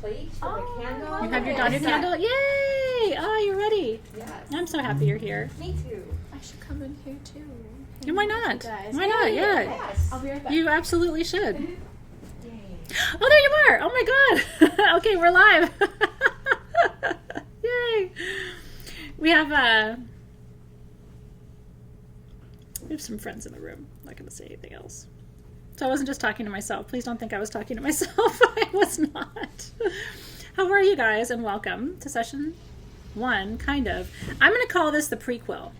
plate for the candle. You have your Danu candle? Yay! Oh, you're ready. Yes. I'm so happy you're here. Me too. I should come in here too. Yeah, why not? Guys. Why not? Yeah. Yes. I'll be right back. You absolutely should. Yay. Oh, there you are! Oh my god! Okay, we're live. Yay! We have some friends in the room. I'm not going to say anything else. So I wasn't just talking to myself. Please don't think I was talking to myself. I was not. How are you guys? And welcome to session 1, kind of. I'm going to call this the prequel.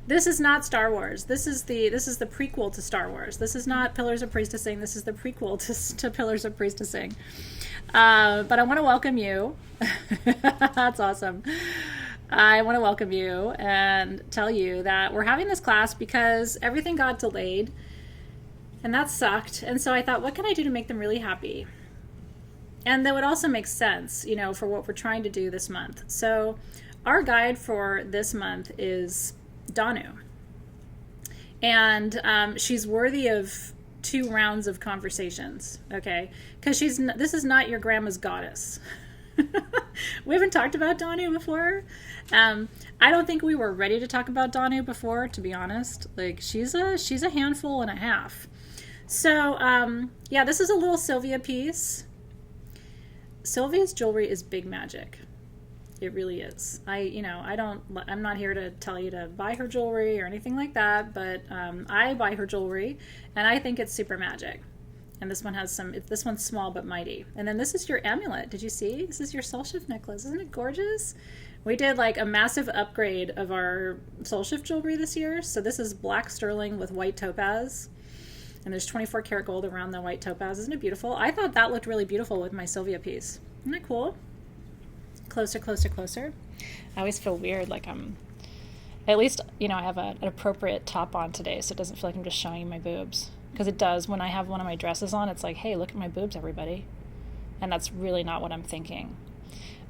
This is not Star Wars. This is the prequel to Star Wars. This is not Pillars of Priestessing. This is the prequel to Pillars of Priestessing. But I want to welcome you. That's awesome. I want to welcome you and tell you that we're having this class because everything got delayed, and that sucked. And so I thought, what can I do to make them really happy? And that would also make sense, you know, for what we're trying to do this month. So our guide for this month is Danu. And she's worthy of 2 rounds of conversations, okay? Because this is not your grandma's goddess. We haven't talked about Danu before. I don't think we were ready to talk about Danu before, to be honest. Like, she's a handful and a half. So, yeah, this is a little Sylvia piece. Sylvia's jewelry is big magic. It really is. I'm not here to tell you to buy her jewelry or anything like that, but I buy her jewelry, and I think it's super magic. And this one has this one's small but mighty. And then this is your amulet. Did you see? This is your soul shift necklace. Isn't it gorgeous? We did like a massive upgrade of our soul shift jewelry this year. So this is black sterling with white topaz. And there's 24 karat gold around the white topaz. Isn't it beautiful? I thought that looked really beautiful with my Sylvia piece. Isn't that cool? Closer, closer, closer. I always feel weird, like at least, you know, I have an appropriate top on today, so it doesn't feel like I'm just showing you my boobs. Because it does, when I have one of my dresses on, it's like, hey, look at my boobs, everybody. And that's really not what I'm thinking.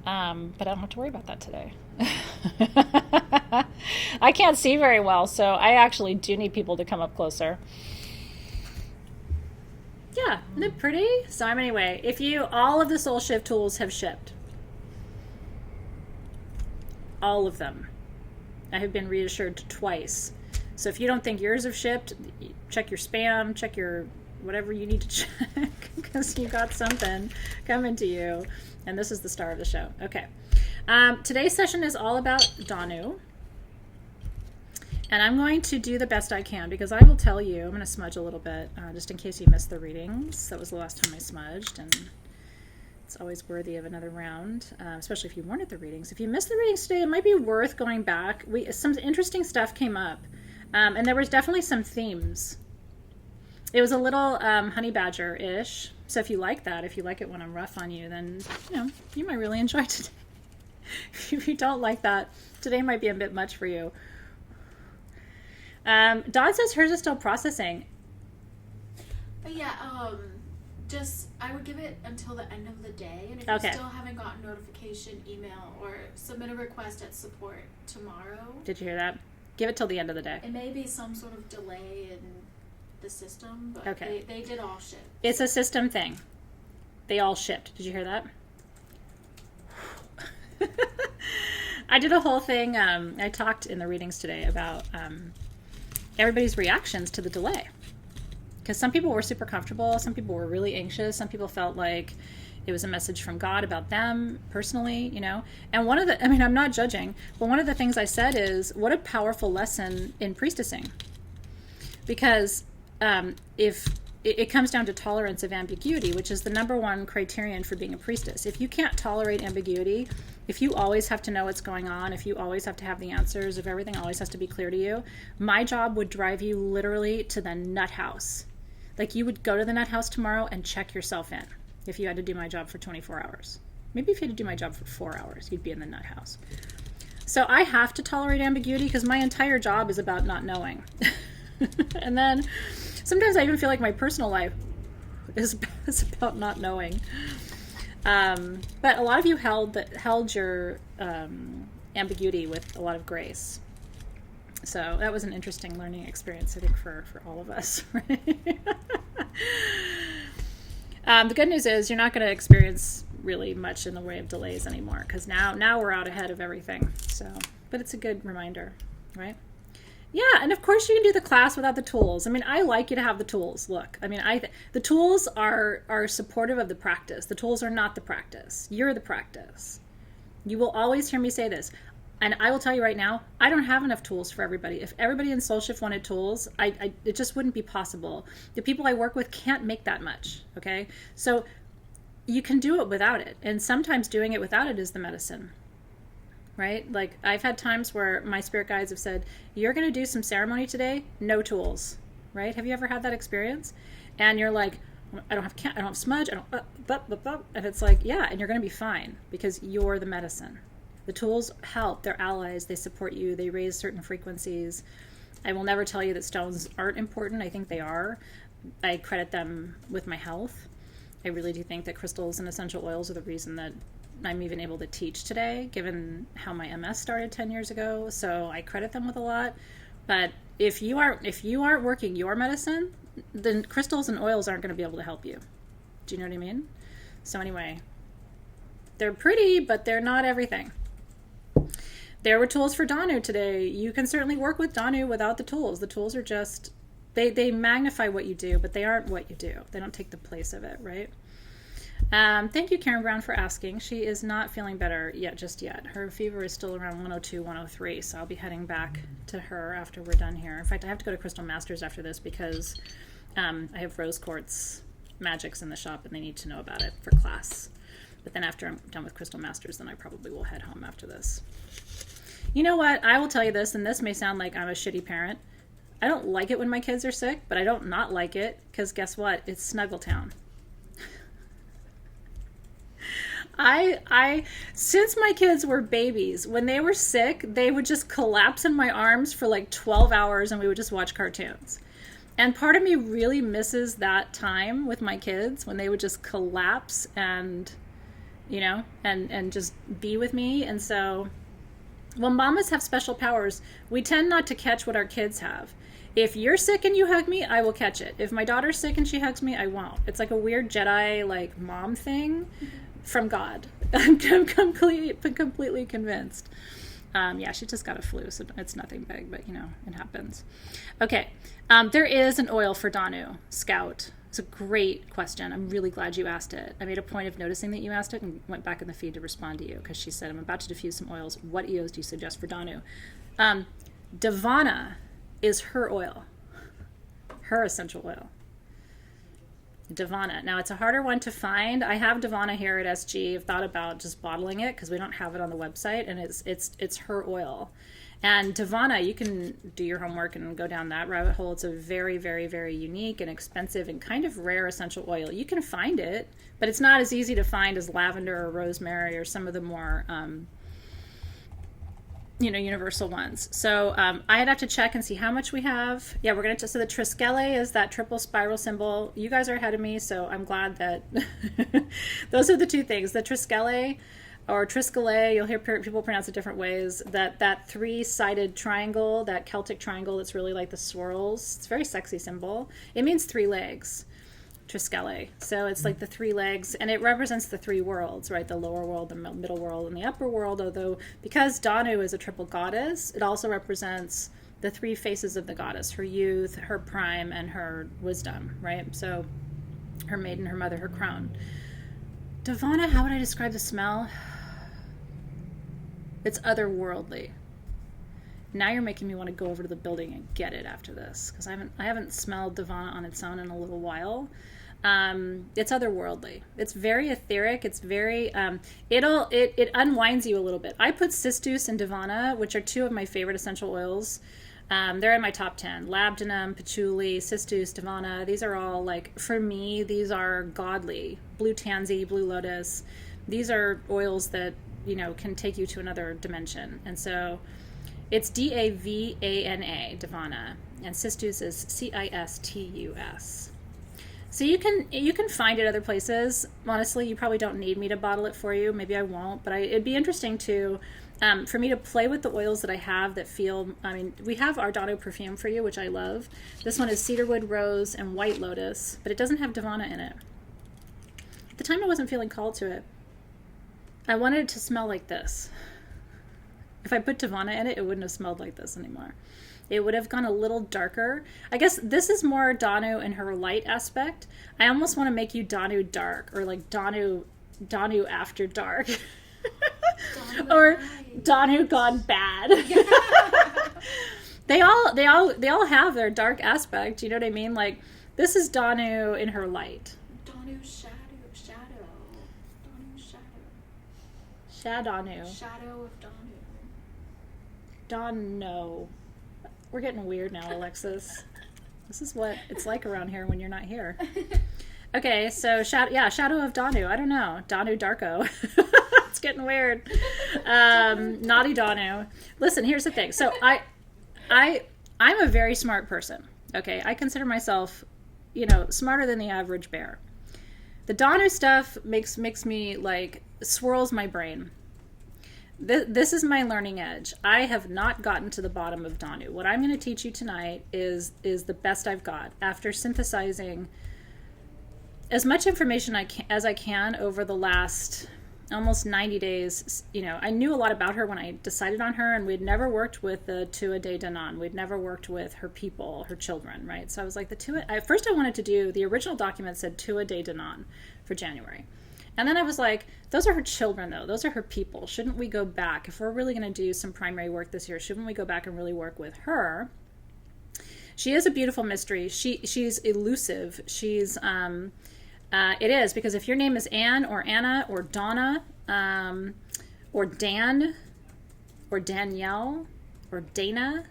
But I don't have to worry about that today. I can't see very well, so I actually do need people to come up closer. Yeah, isn't it pretty? So anyway, all of the soul shift tools have shipped. All of them. I have been reassured twice. So if you don't think yours have shipped, check your spam, check your whatever you need to check, because you got something coming to you. And this is the star of the show. Okay. Today's session is all about Danu. And I'm going to do the best I can, because I will tell you, I'm going to smudge a little bit, just in case you missed the readings. That was the last time I smudged, and it's always worthy of another round, especially if you weren't at the readings. If you missed the readings today, it might be worth going back. Some interesting stuff came up, and there was definitely some themes. It was a little honey badger-ish, so if you like that, if you like it when I'm rough on you, then, you know, you might really enjoy today. If you don't like that, today might be a bit much for you. Dawn says hers is still processing. But yeah, I would give it until the end of the day, and if Okay. you still haven't gotten notification, email, or submit a request at support tomorrow. Did you hear that? Give it till the end of the day. It may be some sort of delay in the system, but Okay. they did all ship. It's a system thing. They all shipped. Did you hear that? I did a whole thing. I talked in the readings today about everybody's reactions to the delay. Because some people were super comfortable. Some people were really anxious. Some people felt like it was a message from God about them personally, you know. And I'm not judging, but one of the things I said is, what a powerful lesson in priestessing. Because if it comes down to tolerance of ambiguity, which is the number one criterion for being a priestess. If you can't tolerate ambiguity, if you always have to know what's going on, if you always have to have the answers, if everything always has to be clear to you, my job would drive you literally to the nut house. Like, you would go to the nut house tomorrow and check yourself in if you had to do my job for 24 hours. Maybe if you had to do my job for 4 hours, you'd be in the nut house. So I have to tolerate ambiguity because my entire job is about not knowing. And then sometimes I even feel like my personal life is about not knowing. But a lot of you held your ambiguity with a lot of grace. So that was an interesting learning experience, I think, for all of us. Right? The good news is you're not going to experience really much in the way of delays anymore, because now we're out ahead of everything. So, but it's a good reminder, right? Yeah, and of course you can do the class without the tools. I mean, I like you to have the tools. Look, I mean, the tools are supportive of the practice. The tools are not the practice. You're the practice. You will always hear me say this. And I will tell you right now, I don't have enough tools for everybody. If everybody in Soul Shift wanted tools, it just wouldn't be possible. The people I work with can't make that much, okay? So you can do it without it. And sometimes doing it without it is the medicine, right? Like I've had times where my spirit guides have said, you're going to do some ceremony today, no tools, right? Have you ever had that experience? And you're like, I don't have smudge, and it's like, yeah, and you're going to be fine because you're the medicine. The tools help. They're allies. They support you. They raise certain frequencies. I will never tell you that stones aren't important. I think they are. I credit them with my health. I really do think that crystals and essential oils are the reason that I'm even able to teach today, given how my MS started 10 years ago. So I credit them with a lot. But if you aren't working your medicine, then crystals and oils aren't going to be able to help you. Do you know what I mean? So anyway, they're pretty, but they're not everything. There were tools for Danu today. You can certainly work with Danu without the tools. The tools are just, they magnify what you do, but they aren't what you do. They don't take the place of it, right? Thank you, Karen Brown, for asking. She is not feeling better just yet. Her fever is still around 102, 103, so I'll be heading back to her after we're done here. In fact, I have to go to Crystal Masters after this because I have rose quartz magics in the shop and they need to know about it for class. But then after I'm done with Crystal Masters, then I probably will head home after this. You know what? I will tell you this, and this may sound like I'm a shitty parent. I don't like it when my kids are sick, but I don't not like it, because guess what? It's Snuggletown. Since my kids were babies, when they were sick, they would just collapse in my arms for like 12 hours, and we would just watch cartoons. And part of me really misses that time with my kids, when they would just collapse and, you know, and just be with me. And so, well, mamas have special powers. We tend not to catch what our kids have. If you're sick and you hug me, I will catch it. If my daughter's sick and she hugs me, I won't. It's like a weird Jedi, like, mom thing from God. I'm completely convinced. Yeah, she just got a flu, so it's nothing big, but, you know, it happens. Okay, there is an oil for Danu, Scout. It's a great question. I'm really glad you asked it. I made a point of noticing that you asked it and went back in the feed to respond to you because she said, I'm about to diffuse some oils. What EOs do you suggest for Danu? Divana is her oil, her essential oil. Divana. Now, it's a harder one to find. I have Divana here at SG. I've thought about just bottling it because we don't have it on the website, and it's her oil. And Divana, you can do your homework and go down that rabbit hole. It's a very, very, very unique and expensive and kind of rare essential oil. You can find it, but it's not as easy to find as lavender or rosemary or some of the more, universal ones. So I'd have to check and see how much we have. Yeah, we're going to, so the Triskele is that triple spiral symbol. You guys are ahead of me, so I'm glad that those are the two things. The Triskele, or Triskele, you'll hear people pronounce it different ways. That three-sided triangle, that Celtic triangle that's really like the swirls. It's a very sexy symbol. It means 3 legs, Triskele. So it's like the 3 legs, and it represents the 3 worlds, right? The lower world, the middle world, and the upper world. Although, because Danu is a triple goddess, it also represents the 3 faces of the goddess: her youth, her prime, and her wisdom, right? So her maiden, her mother, her crown. Divana, how would I describe the smell? It's otherworldly. Now you're making me want to go over to the building and get it after this, because I haven't smelled Divana on its own in a little while. It's otherworldly. It's very etheric. It's very it unwinds you a little bit. I put Cistus and Divana, which are 2 of my favorite essential oils. They're in my top 10. Labdanum, Patchouli, Cistus, Divana. These are all, like, for me, these are godly. Blue Tansy, Blue Lotus. These are oils that, you know, can take you to another dimension. And so it's Davana, Divana, and Cistus is Cistus. So you can find it other places. Honestly, you probably don't need me to bottle it for you. Maybe I won't, but it'd be interesting to for me to play with the oils that I have that feel, I mean, we have our Danu perfume for you, which I love. This one is cedarwood, rose, and white lotus, but it doesn't have Divana in it. the time I wasn't feeling called to it, I wanted it to smell like this. If I put Tavana in it, it wouldn't have smelled like this anymore. It would have gone a little darker. I guess this is more Danu in her light aspect. I almost want to make you Danu dark, or like Danu after dark. Or Danu gone bad. They all have their dark aspect, you know what I mean? Like, this is Danu in her light. Danu shadow. Shadanu. Shadow of Danu. Dano. We're getting weird now, Alexis. This is what it's like around here when you're not here. Okay, so Shadow of Danu. I don't know. Danu Darko. It's getting weird. Naughty Danu. Listen, here's the thing. So I'm a very smart person. Okay, I consider myself, smarter than the average bear. The Danu stuff makes me like swirls my brain. This is my learning edge. I have not gotten to the bottom of Danu. What I'm going to teach you tonight is the best I've got after synthesizing as much information as I can over the last almost 90 days. I knew a lot about her when I decided on her, and we'd never worked with the Tua de Danann. We'd never worked with her people, her children, right? So I was like, first I wanted to do, the original document said Tua de Danann for January. And then I was like, those are her children, though. Those are her people. Shouldn't we go back? If we're really going to do some primary work this year, shouldn't we go back and really work with her? She is a beautiful mystery. She's elusive. She's, it is, because if your name is Anne or Anna or Donna or Dan or Danielle or Dana,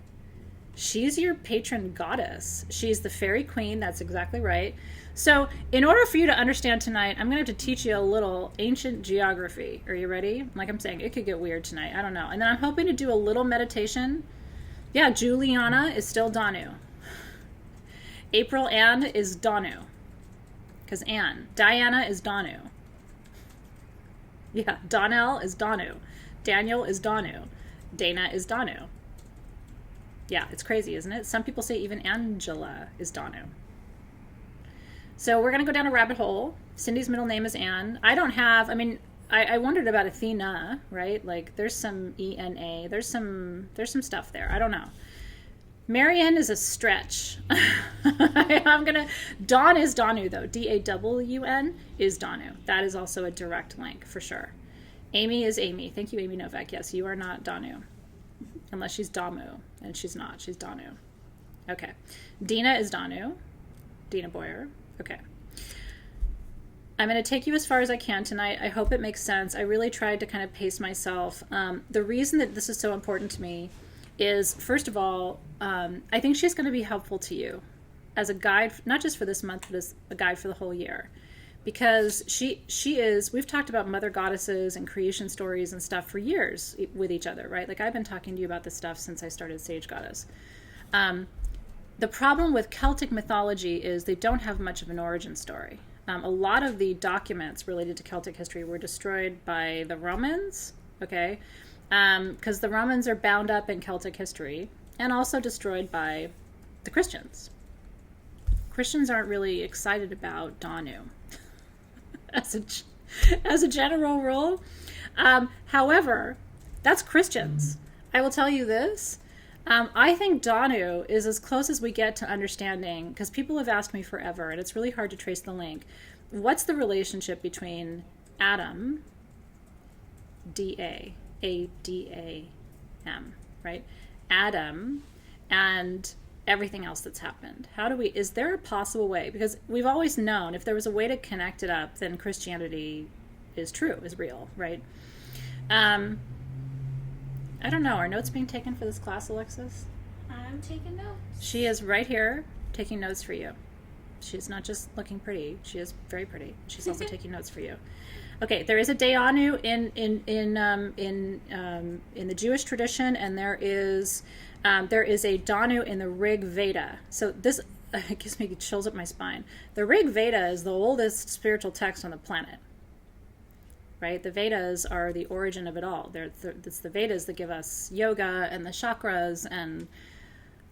she's your patron goddess. She's the fairy queen. That's exactly right. So in order for you to understand tonight, I'm going to have to teach you a little ancient geography. Are you ready? Like I'm saying, it could get weird tonight. I don't know. And then I'm hoping to do a little meditation. Yeah, Juliana is still Danu. April Ann is Danu. Because Anne. Diana is Danu. Yeah, Donnell is Danu. Daniel is Danu. Dana is Danu. Yeah, it's crazy, isn't it? Some people say even Angela is Danu. So we're going to go down a rabbit hole. Cindy's middle name is Anne. I wondered about Athena, right? Like there's some E-N-A. There's some stuff there. I don't know. Marianne is a stretch. Dawn is Danu, though. D-A-W-N is Danu. That is also a direct link, for sure. Amy is Amy. Thank you, Amy Novak. Yes, you are not Danu. Unless she's Damu, and she's not. She's Danu. Okay. Dina is Danu. Dina Boyer. Okay. I'm going to take you as far as I can tonight. I hope it makes sense. I really tried to kind of pace myself. The reason that this is so important to me is, first of all, I think she's going to be helpful to you as a guide, not just for this month, but as a guide for the whole year. Because she is, we've talked about mother goddesses and creation stories and stuff for years with each other, right? Like I've been talking to you about this stuff since I started Sage Goddess. The problem with Celtic mythology is they don't have much of an origin story. A lot of the documents related to Celtic history were destroyed by the Romans, okay? Because the Romans are bound up in Celtic history, and also destroyed by the Christians. Christians aren't really excited about Danu as a general rule. However, that's Christians. I will tell you this. I think Danu is as close as we get to understanding, because people have asked me forever, and it's really hard to trace the link. What's the relationship between Adam, D-A, A-D-A-M, right? Adam and everything else that's happened. Is there a possible way? Because we've always known if there was a way to connect it up, then Christianity is true, is real, right? I don't know. Are notes being taken for this class, Alexis? I'm taking notes. She is right here taking notes for you. She's not just looking pretty. She is very pretty. She's also taking notes for you. Okay, there is a Danu in the Jewish tradition, and there is a Danu in the Rig Veda. So this it gives me chills up my spine. The Rig Veda is the oldest spiritual text on the planet. Right? The Vedas are the origin of it all. It's the Vedas that give us yoga and the chakras and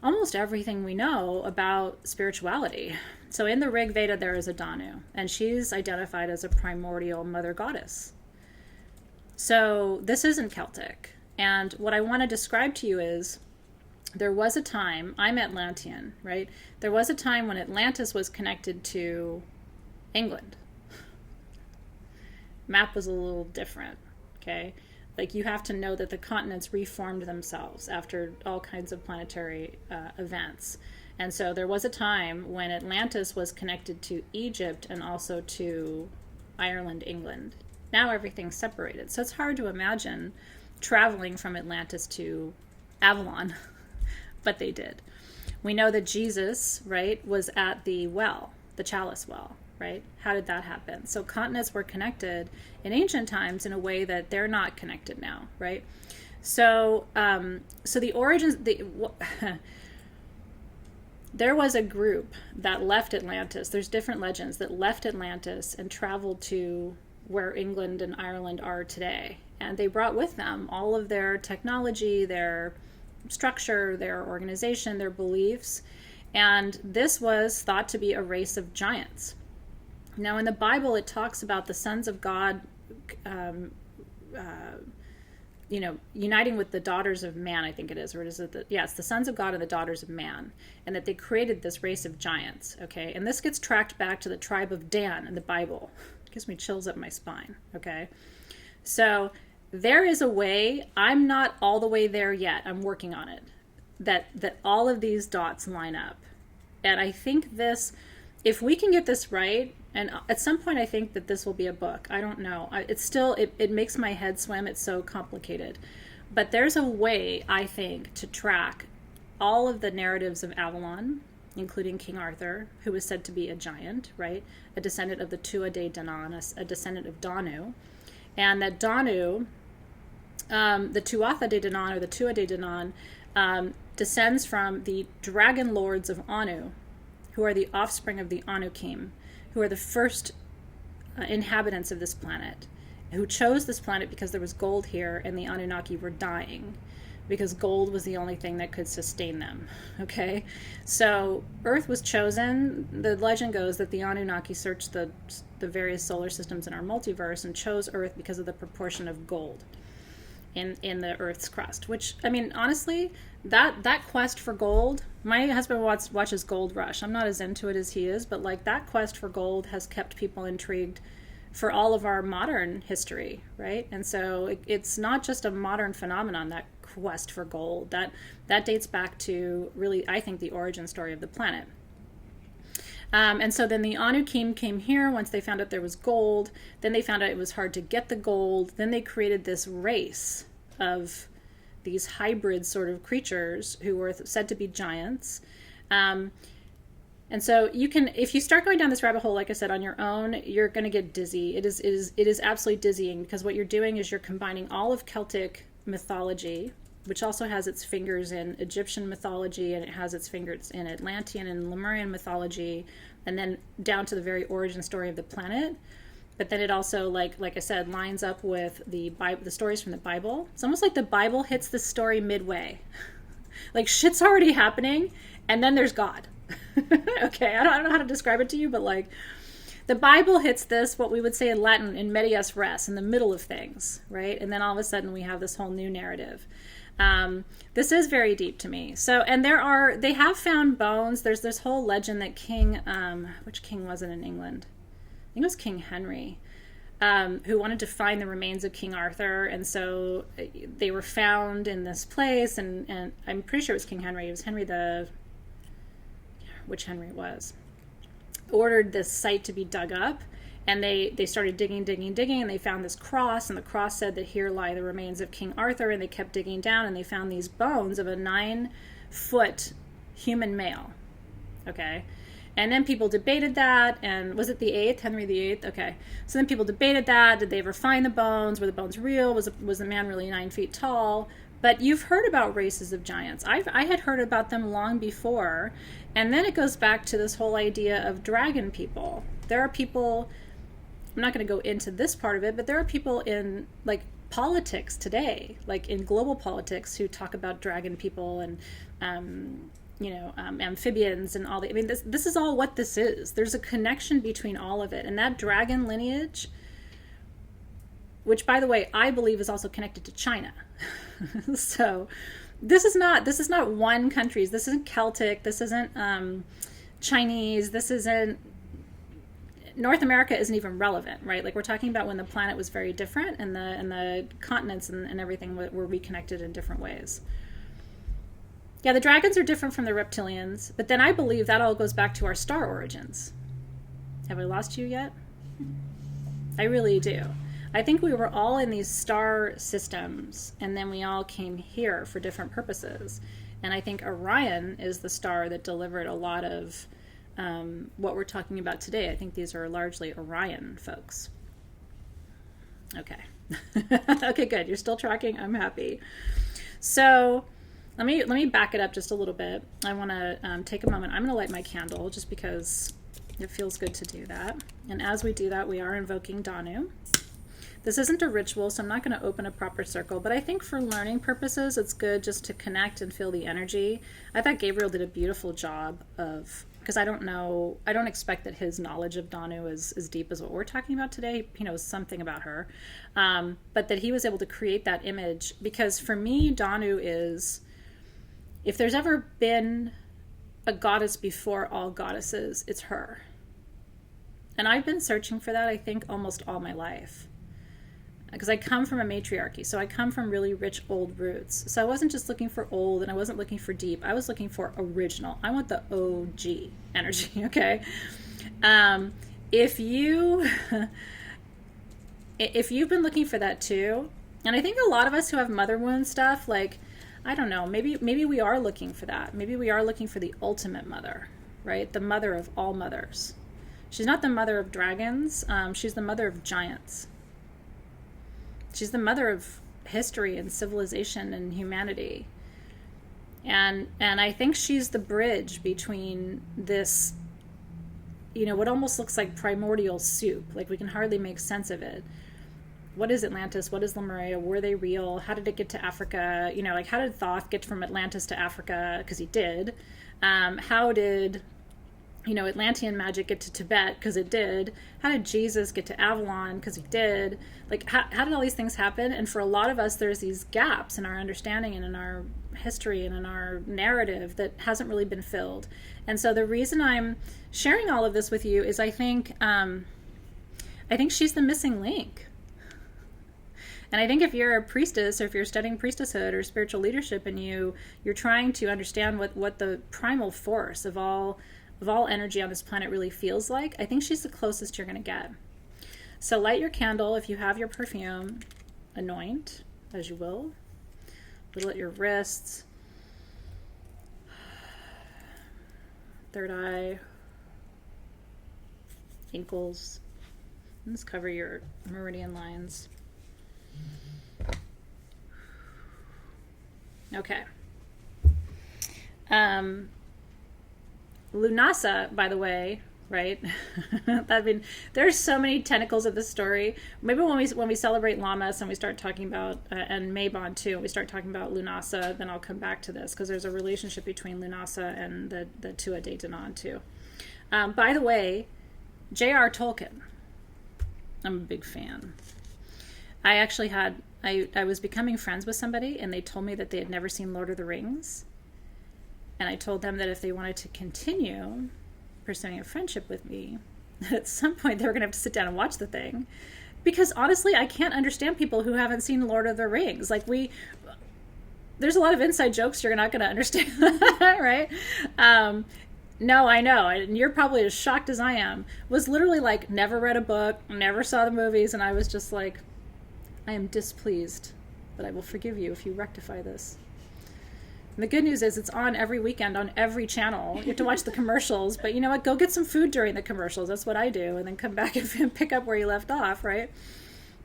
almost everything we know about spirituality. So in the Rig Veda, there is a Danu, and she's identified as a primordial mother goddess. So this isn't Celtic. And what I want to describe to you is there was a time, I'm Atlantean, right? There was a time when Atlantis was connected to England. Map was a little different, okay? Like, you have to know that the continents reformed themselves after all kinds of planetary events. And so there was a time when Atlantis was connected to Egypt and also to Ireland, England. Now everything's separated. So it's hard to imagine traveling from Atlantis to Avalon, but they did. We know that Jesus, right, was at the well, the chalice well, right? How did that happen? So continents were connected in ancient times in a way that they're not connected now, right? So, so the origins, there was a group that left Atlantis. There's different legends that left Atlantis and traveled to where England and Ireland are today. And they brought with them all of their technology, their structure, their organization, their beliefs. And this was thought to be a race of giants. Now, in the Bible, it talks about the sons of God, uniting with the daughters of man, I think it is. Or is it it's the sons of God and the daughters of man. And that they created this race of giants, okay? And this gets tracked back to the tribe of Dan in the Bible. It gives me chills up my spine, okay? So there is a way, I'm not all the way there yet, I'm working on it, that all of these dots line up. And I think this, if we can get this right, and at some point I think that this will be a book, I don't know, it's still, it makes my head swim, it's so complicated. But there's a way, I think, to track all of the narratives of Avalon, including King Arthur, who was said to be a giant, right? A descendant of the Tuatha Danann, a descendant of Danu. And that Danu, the Tuatha De Danann or the Tuatha De Danann, descends from the dragon lords of Anu, who are the offspring of the Anukim, who are the first inhabitants of this planet, who chose this planet because there was gold here and the Anunnaki were dying because gold was the only thing that could sustain them, okay? So Earth was chosen. The legend goes that the Anunnaki searched the various solar systems in our multiverse and chose Earth because of the proportion of gold in the Earth's crust, which, I mean, honestly, that quest for gold, my husband watches Gold Rush. I'm not as into it as he is, but like that quest for gold has kept people intrigued for all of our modern history, right? And so it's not just a modern phenomenon, that quest for gold. That dates back to really, I think, the origin story of the planet. And so then the Anukim came here once they found out there was gold. Then they found out it was hard to get the gold. Then they created this race of these hybrid sort of creatures who were said to be giants. And so you can, if you start going down this rabbit hole, like I said, on your own, you're going to get dizzy. It is absolutely dizzying, because what you're doing is you're combining all of Celtic mythology, which also has its fingers in Egyptian mythology, and it has its fingers in Atlantean and Lemurian mythology, and then down to the very origin story of the planet. But then it also, like I said, lines up with the stories from the Bible. It's almost like the Bible hits the story midway. Like, shit's already happening, and then there's God. Okay, I don't know how to describe it to you, but like, the Bible hits this, what we would say in Latin, in medias res, in the middle of things, right? And then all of a sudden we have this whole new narrative. This is very deep to me. So, and they have found bones. There's this whole legend that which king was it in England? I think it was King Henry, who wanted to find the remains of King Arthur. And so they were found in this place, and I'm pretty sure it was King Henry. It was which Henry it was, ordered this site to be dug up. And they started digging, and they found this cross, and the cross said that here lie the remains of King Arthur, and they kept digging down, and they found these bones of a 9-foot human male, okay? And then people debated that, and was it the 8th, Henry the 8th? Okay. So then people debated that. Did they ever find the bones? Were the bones real? Was the man really 9 feet tall? But you've heard about races of giants. I had heard about them long before, and then it goes back to this whole idea of dragon people. There are people... I'm not going to go into this part of it, but there are people in like politics today, like in global politics, who talk about dragon people and amphibians and all the. I mean, this is all what this is. There's a connection between all of it, and that dragon lineage, which, by the way, I believe is also connected to China. So, this is not one country's. This isn't Celtic. This isn't Chinese. This isn't. North America isn't even relevant, right? Like, we're talking about when the planet was very different, and the continents and everything were reconnected in different ways. Yeah, the dragons are different from the reptilians, but then I believe that all goes back to our star origins. Have I lost you yet? I really do. I think we were all in these star systems, and then we all came here for different purposes. And I think Orion is the star that delivered a lot of what we're talking about today. I think these are largely Orion folks. Okay. Okay, good. You're still tracking. I'm happy. So let me back it up just a little bit. I want to take a moment. I'm going to light my candle just because it feels good to do that. And as we do that, we are invoking Danu. This isn't a ritual, so I'm not going to open a proper circle, but I think for learning purposes, it's good just to connect and feel the energy. I thought Gabriel did a beautiful job because I don't expect that his knowledge of Danu is as deep as what we're talking about today. He knows something about her, but that he was able to create that image, because for me, Danu is, if there's ever been a goddess before all goddesses, it's her. And I've been searching for that, I think, almost all my life. Because I come from a matriarchy, so I come from really rich old roots. So I wasn't just looking for old, and I wasn't looking for deep. I was looking for original. I want the OG energy, okay? If you've been looking for that too, and I think a lot of us who have mother wound stuff, like, I don't know, maybe we are looking for that. Maybe we are looking for the ultimate mother, right? The mother of all mothers. She's not the mother of dragons. She's the mother of giants. She's the mother of history and civilization and humanity. And I think she's the bridge between this, what almost looks like primordial soup. Like, we can hardly make sense of it. What is Atlantis? What is Lemuria? Were they real? How did it get to Africa? How did Thoth get from Atlantis to Africa? Because he did. How did Atlantean magic get to Tibet? Because it did. How did Jesus get to Avalon? Because he did. Like, how did all these things happen? And for a lot of us, there's these gaps in our understanding and in our history and in our narrative that hasn't really been filled. And so the reason I'm sharing all of this with you is I think she's the missing link. And I think if you're a priestess, or if you're studying priestesshood or spiritual leadership, and you're trying to understand what the primal force of all energy on this planet really feels like, I think she's the closest you're going to get. So light your candle. If you have your perfume, anoint as you will. A little at your wrists, third eye, ankles, and just cover your meridian lines. Okay. Lunasa, by the way, right? I mean, there's so many tentacles of this story. Maybe when we celebrate Lammas and we start talking about and Mabon too, and we start talking about Lunasa, then I'll come back to this, because there's a relationship between Lunasa and the Tua de Danann too. By the way, J.R. Tolkien, I'm a big fan. I actually I was becoming friends with somebody, and they told me that they had never seen Lord of the Rings. And I told them that if they wanted to continue pursuing a friendship with me, at some point they were going to have to sit down and watch the thing. Because honestly, I can't understand people who haven't seen Lord of the Rings. Like, there's a lot of inside jokes you're not going to understand, right? No, I know. And you're probably as shocked as I am. Was literally like, never read a book, never saw the movies, and I was just like, I am displeased, but I will forgive you if you rectify this. And the good news is it's on every weekend on every channel. You have to watch the commercials, but you know what? Go get some food during the commercials. That's what I do, and then come back and pick up where you left off, right?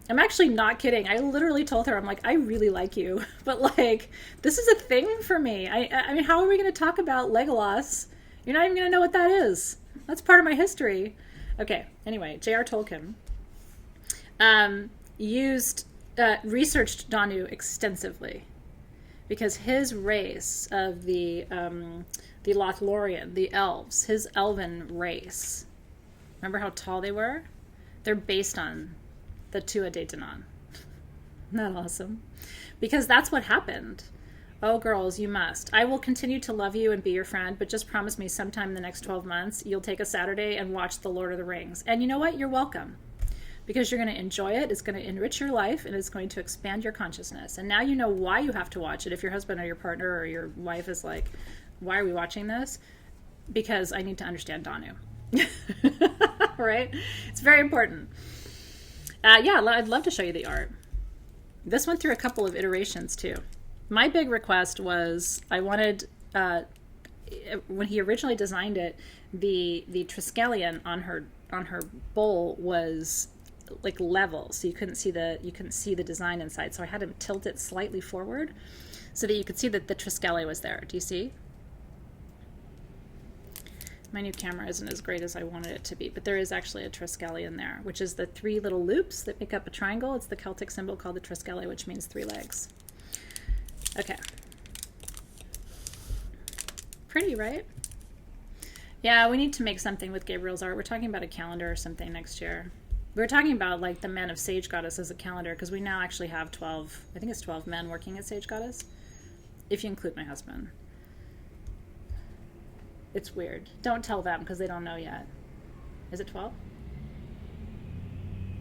I'm actually not kidding. I literally told her, I'm like, I really like you, but like, this is a thing for me. I mean, how are we going to talk about Legolas? You're not even going to know what that is. That's part of my history. Okay, anyway, J.R. Tolkien researched Danu extensively, because his race of the the Lothlorien, the elves, his elven race. Remember how tall they were? They're based on the Tuatha De Danann. Isn't that awesome? Because that's what happened. Oh, girls, you must. I will continue to love you and be your friend, but just promise me sometime in the next 12 months, you'll take a Saturday and watch The Lord of the Rings. And you know what? You're welcome. Because you're going to enjoy it. It's going to enrich your life, and it's going to expand your consciousness. And now you know why you have to watch it. If your husband or your partner or your wife is like, why are we watching this? Because I need to understand Danu. Right? It's very important. Yeah, I'd love to show you the art. This went through a couple of iterations too. My big request was I wanted, when he originally designed it, the Triskelion on her bowl was like level, so you couldn't see the design inside. So I had him tilt it slightly forward so that you could see that the Triskele was there. Do you see? My new camera isn't as great as I wanted it to be, but there is actually a Triskele in there, which is the 3 little loops that make up a triangle. It's the Celtic symbol called the Triskele, which means 3 legs. Okay. Pretty, right? Yeah, we need to make something with Gabriel's art. We're talking about a calendar or something next year. We were talking about like the Men of Sage Goddess as a calendar, because we now actually have 12, I think it's 12 men working at Sage Goddess, if you include my husband. It's weird. Don't tell them because they don't know yet. Is it 12?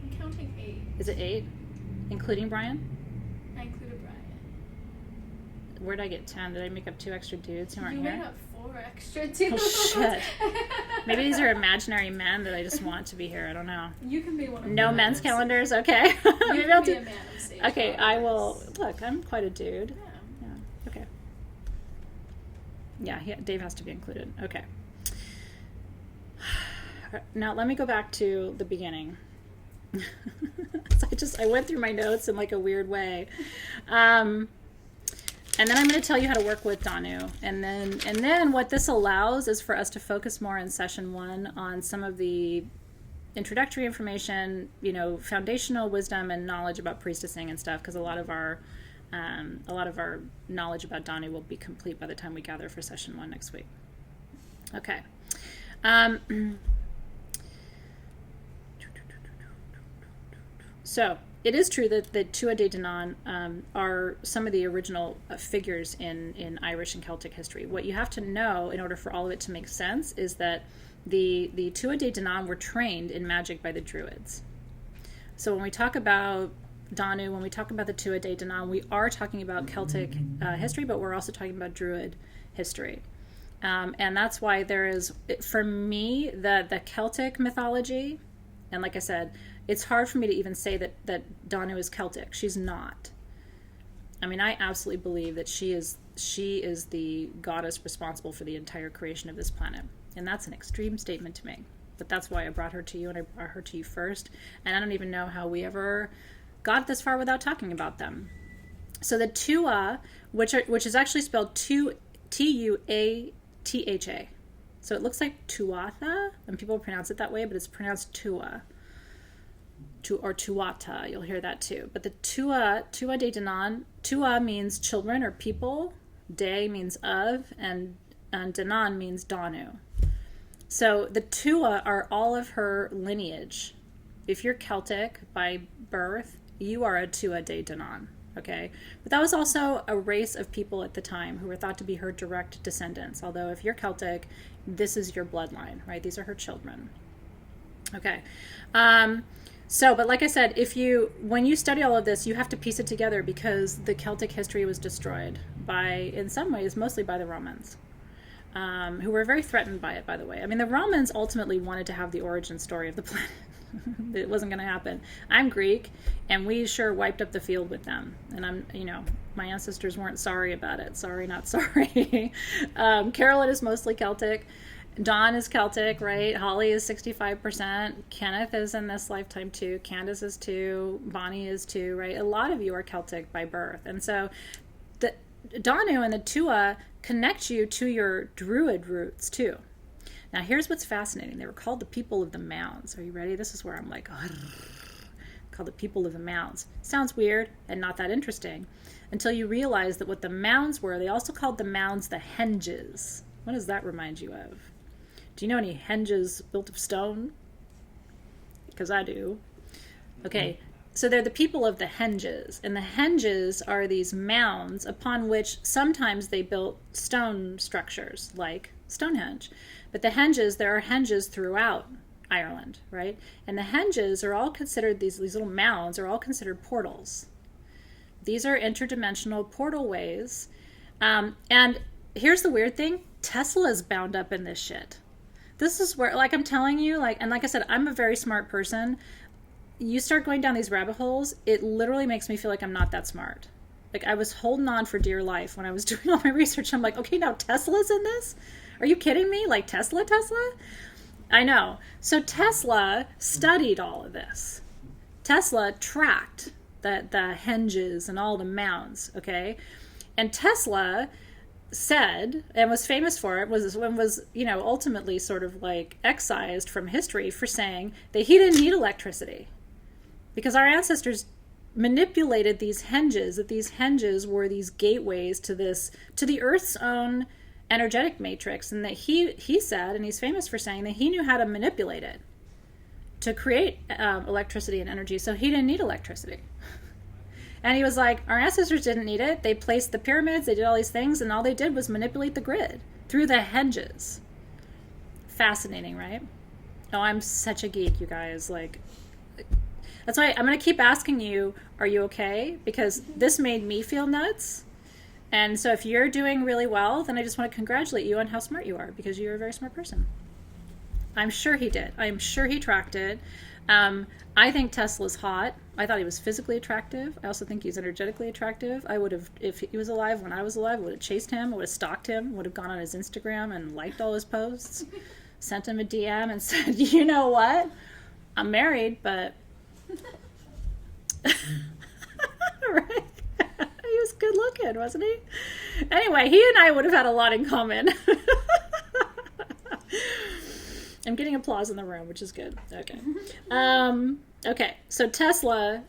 I'm counting 8. Is it 8? Including Brian? I included Brian. Where'd I get 10? Did I make up 2 extra dudes who aren't you here? You made up 4 extra dudes. Oh, shit. Maybe these are imaginary men that I just want to be here. I don't know. You can be one of them. No men's calendars? Okay. You can be a man of Sage. Okay, I will. Look, I'm quite a dude. Yeah. Okay. Yeah, Dave has to be included. Okay. Now let me go back to the beginning. So I went through my notes in like a weird way. And then I'm going to tell you how to work with Danu. And then what this allows is for us to focus more in session 1 on some of the introductory information, foundational wisdom and knowledge about priestessing and stuff, because a lot of our knowledge about Danu will be complete by the time we gather for session 1 next week. Okay. So it is true that the Tuatha De Danann are some of the original figures in Irish and Celtic history. What you have to know in order for all of it to make sense is that the Tuatha De Danann were trained in magic by the Druids. So when we talk about Danu, when we talk about the Tuatha De Danann, we are talking about Celtic history, but we're also talking about Druid history. And that's why there is, for me, the Celtic mythology, and like I said, it's hard for me to even say that Danu is Celtic. She's not. I mean, I absolutely believe that she is the goddess responsible for the entire creation of this planet. And that's an extreme statement to make. But that's why I brought her to you, and I brought her to you first. And I don't even know how we ever got this far without talking about them. So the Tuatha, which is actually spelled Tuatha. So it looks like Tuatha, and people pronounce it that way, but it's pronounced Tua. Or Tuatha, you'll hear that too. But the Tuatha De Danann, Tua means children or people, De means of, and Danann means Danu. So the Tuatha are all of her lineage. If you're Celtic by birth, you are a Tuatha De Danann, okay? But that was also a race of people at the time who were thought to be her direct descendants. Although if you're Celtic, this is your bloodline, right? These are her children. Okay. But like I said, when you study all of this, you have to piece it together because the Celtic history was destroyed in some ways, mostly by the Romans, who were very threatened by it, by the way. I mean, the Romans ultimately wanted to have the origin story of the planet. It wasn't going to happen. I'm Greek, and we sure wiped up the field with them. And my ancestors weren't sorry about it. Sorry, not sorry. Carolyn is mostly Celtic. Dawn is Celtic, right? Holly is 65%. Kenneth is in this lifetime too. Candace is too. Bonnie is too, right? A lot of you are Celtic by birth. And so the Danu and the Tuatha connect you to your Druid roots too. Now here's what's fascinating. They were called the people of the mounds. Are you ready? This is where I'm like, called the people of the mounds. Sounds weird and not that interesting until you realize that what the mounds were, they also called the mounds the henges. What does that remind you of? Do you know any henges built of stone? Because I do. Okay, so they're the people of the henges, and the henges are these mounds upon which sometimes they built stone structures, like Stonehenge. But the henges, there are henges throughout Ireland, right? And the henges are all considered, these little mounds are all considered portals. These are interdimensional portal ways. And here's the weird thing, Tesla's bound up in this shit. This is where, like I'm telling you, like I said, I'm a very smart person. You start going down these rabbit holes, it literally makes me feel like I'm not that smart. Like, I was holding on for dear life when I was doing all my research. I'm like, okay, now Tesla's in this? Are you kidding me? Like, Tesla? I know. So Tesla studied all of this. Tesla tracked the henges and all the mounds, okay? And Tesla said, and was famous for it, was ultimately sort of like excised from history for saying that he didn't need electricity. Because our ancestors manipulated these henges, that these henges were these gateways to the Earth's own energetic matrix, and that he said, and he's famous for saying, that he knew how to manipulate it to create electricity and energy, so he didn't need electricity. And he was like, our ancestors didn't need it. They placed the pyramids, they did all these things, and all they did was manipulate the grid through the henges. Fascinating, right? Oh, I'm such a geek, you guys. Like, that's why I'm going to keep asking you, are you okay? Because this made me feel nuts. And so if you're doing really well, then I just want to congratulate you on how smart you are, because you're a very smart person. I'm sure he did. I'm sure he tracked it. I think Tesla's hot. I thought he was physically attractive. I also think he's energetically attractive. I would have, if he was alive when I was alive, I would have chased him, I would have stalked him, would have gone on his Instagram and liked all his posts, sent him a DM and said, you know what? I'm married, but... Right? He was good looking, wasn't he? Anyway, he and I would have had a lot in common. I'm getting applause in the room, which is good. Okay. Okay, so Tesla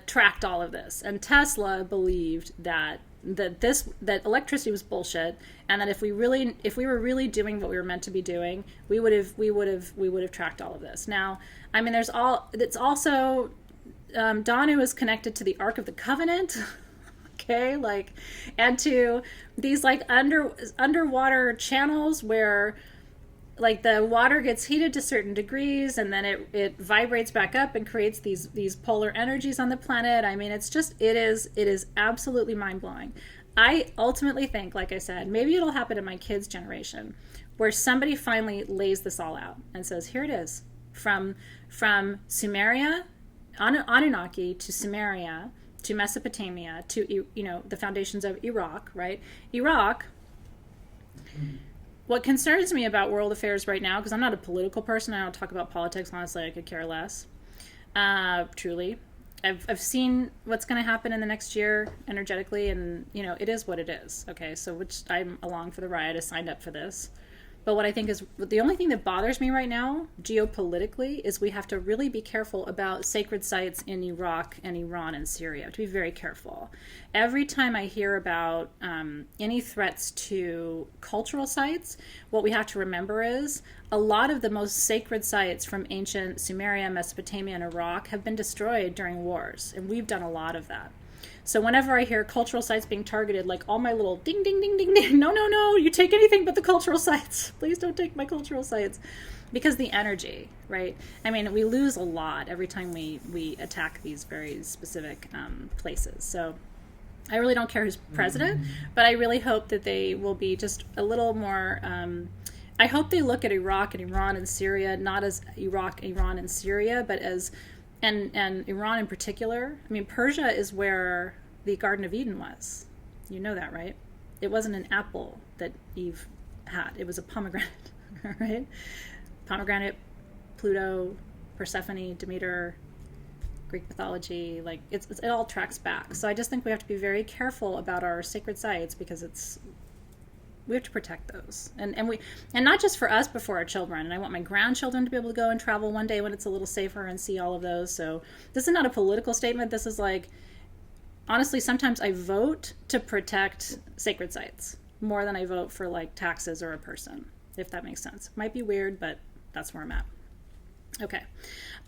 tracked all of this, and Tesla believed that electricity was bullshit, and that if we were really doing what we were meant to be doing, we would have tracked all of this. Now, I mean, it's also Danu is connected to the Ark of the Covenant. Okay, like, and to these like underwater channels where like the water gets heated to certain degrees, and then it vibrates back up and creates these polar energies on the planet. I mean, it is absolutely mind-blowing. I ultimately think, like I said, maybe it'll happen in my kids' generation, where somebody finally lays this all out and says, here it is, from Sumeria, Anunnaki, to Sumeria, to Mesopotamia, to the foundations of Iraq, right? Iraq. What concerns me about world affairs right now, because I'm not a political person, I don't talk about politics, honestly, I could care less. Truly. I've seen what's going to happen in the next year energetically, and, it is what it is. Okay, so which I'm along for the ride, I signed up for this. But what I think is the only thing that bothers me right now, geopolitically, is we have to really be careful about sacred sites in Iraq and Iran and Syria. We have to be very careful. Every time I hear about any threats to cultural sites, what we have to remember is a lot of the most sacred sites from ancient Sumeria, Mesopotamia, and Iraq have been destroyed during wars, and we've done a lot of that. So whenever I hear cultural sites being targeted, like all my little ding, ding, ding, ding, ding, no, you take anything but the cultural sites. Please don't take my cultural sites. Because the energy, right? I mean, we lose a lot every time we attack these very specific places. So I really don't care who's president, but I really hope that they will be just a little more... I hope they look at Iraq and Iran and Syria, not as Iraq, Iran, and Syria, but as... And Iran in particular. I mean, Persia is where the Garden of Eden was. You know that, right? It wasn't an apple that Eve had. It was a pomegranate, right? Pomegranate, Pluto, Persephone, Demeter, Greek mythology. Like, it all tracks back. So I just think we have to be very careful about our sacred sites, because we have to protect those, and not just for us, but for our children. And I want my grandchildren to be able to go and travel one day when it's a little safer and see all of those. So this is not a political statement. This is like, honestly, sometimes I vote to protect sacred sites. more than I vote for like taxes or a person, if that makes sense. Might be weird, but that's where I'm at. Okay.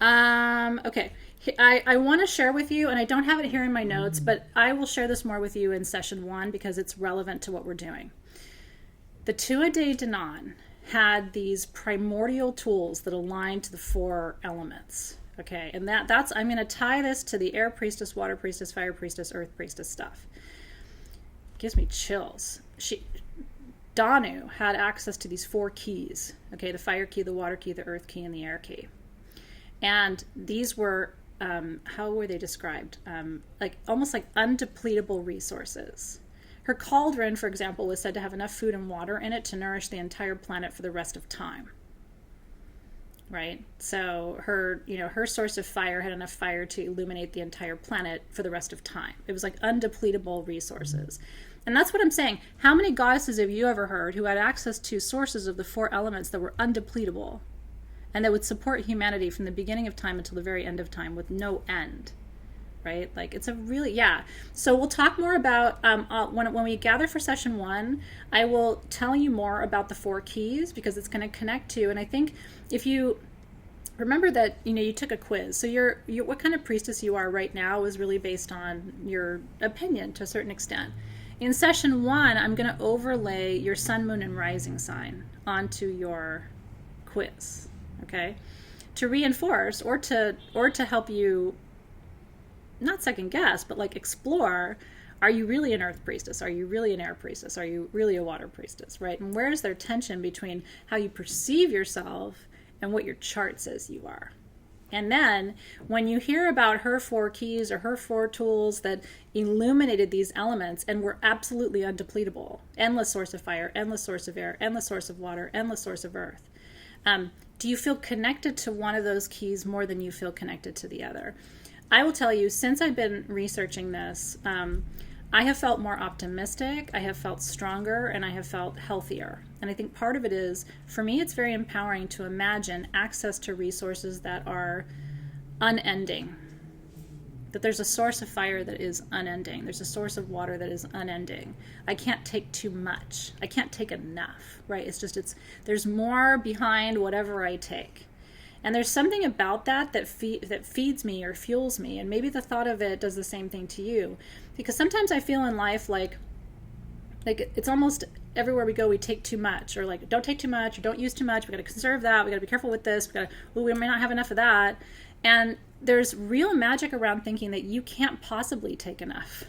Okay. I want to share with you, and I don't have it here in my notes, but I will share this more with you in session 1 because it's relevant to what we're doing. The Tuatha Danann had these primordial tools that align to the 4 elements. Okay, and that's I'm going to tie this to the air priestess, water priestess, fire priestess, earth priestess stuff. Gives me chills. Danu had access to these 4 keys. Okay, the fire key, the water key, the earth key, and the air key. And these were how were they described? Like almost like undepletable resources. Her cauldron, for example, was said to have enough food and water in it to nourish the entire planet for the rest of time. Right? So her source of fire had enough fire to illuminate the entire planet for the rest of time. It was like undepletable resources. And that's what I'm saying. How many goddesses have you ever heard who had access to sources of the 4 elements that were undepletable and that would support humanity from the beginning of time until the very end of time with no end? Right? Like it's a really, yeah. So we'll talk more about, when we gather for session 1, I will tell you more about the 4 keys because it's going to connect to, and I think if you remember that, you took a quiz. So you're what kind of priestess you are right now is really based on your opinion to a certain extent. In session 1, I'm going to overlay your sun, moon, and rising sign onto your quiz, okay? To reinforce or to help you not second guess, but like explore, are you really an earth priestess? Are you really an air priestess? Are you really a water priestess, right? And where is there tension between how you perceive yourself and what your chart says you are? And then when you hear about her 4 keys or her 4 tools that illuminated these elements and were absolutely undepletable, endless source of fire, endless source of air, endless source of water, endless source of earth, do you feel connected to one of those keys more than you feel connected to the other? I will tell you, since I've been researching this, I have felt more optimistic, I have felt stronger, and I have felt healthier. And I think part of it is, for me, it's very empowering to imagine access to resources that are unending. That there's a source of fire that is unending. There's a source of water that is unending. I can't take too much. I can't take enough, right? There's more behind whatever I take. And there's something about that feeds me or fuels me. And maybe the thought of it does the same thing to you. Because sometimes I feel in life like it's almost everywhere we go, we take too much. Or like, don't take too much, or don't use too much. We got to conserve that. We got to be careful with this. We may not have enough of that. And there's real magic around thinking that you can't possibly take enough.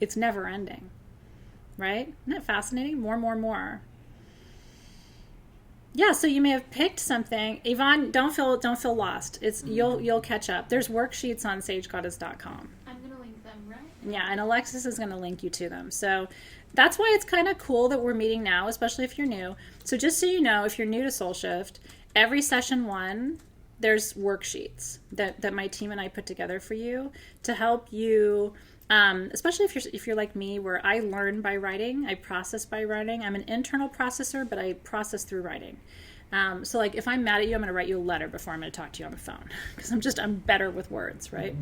It's never ending. Right? Isn't that fascinating? More. Yeah, so you may have picked something. Yvonne, don't feel lost. You'll catch up. There's worksheets on sagegoddess.com. I'm gonna link them, right? Yeah, and Alexis is gonna link you to them. So that's why it's kind of cool that we're meeting now, especially if you're new. So just so you know, if you're new to Soul Shift, every session 1, there's worksheets that my team and I put together for you to help you. Especially if you're like me, where I learn by writing, I process by writing. I'm an internal processor, but I process through writing. So like if I'm mad at you, I'm going to write you a letter before I'm going to talk to you on the phone because I'm better with words, right?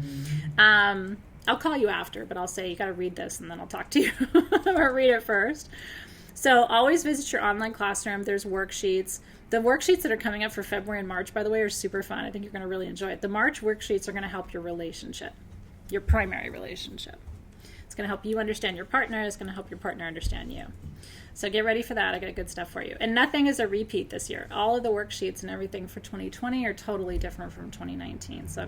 I'll call you after, but I'll say you got to read this and then I'll talk to you or read it first. So always visit your online classroom. There's worksheets. The worksheets that are coming up for February and March, by the way, are super fun. I think you're going to really enjoy it. The March worksheets are going to help your relationship. Your primary relationship. It's going to help you understand your partner. It's going to help your partner understand you. So get ready for that. I got good stuff for you. And nothing is a repeat this year. All of the worksheets and everything for 2020 are totally different from 2019. So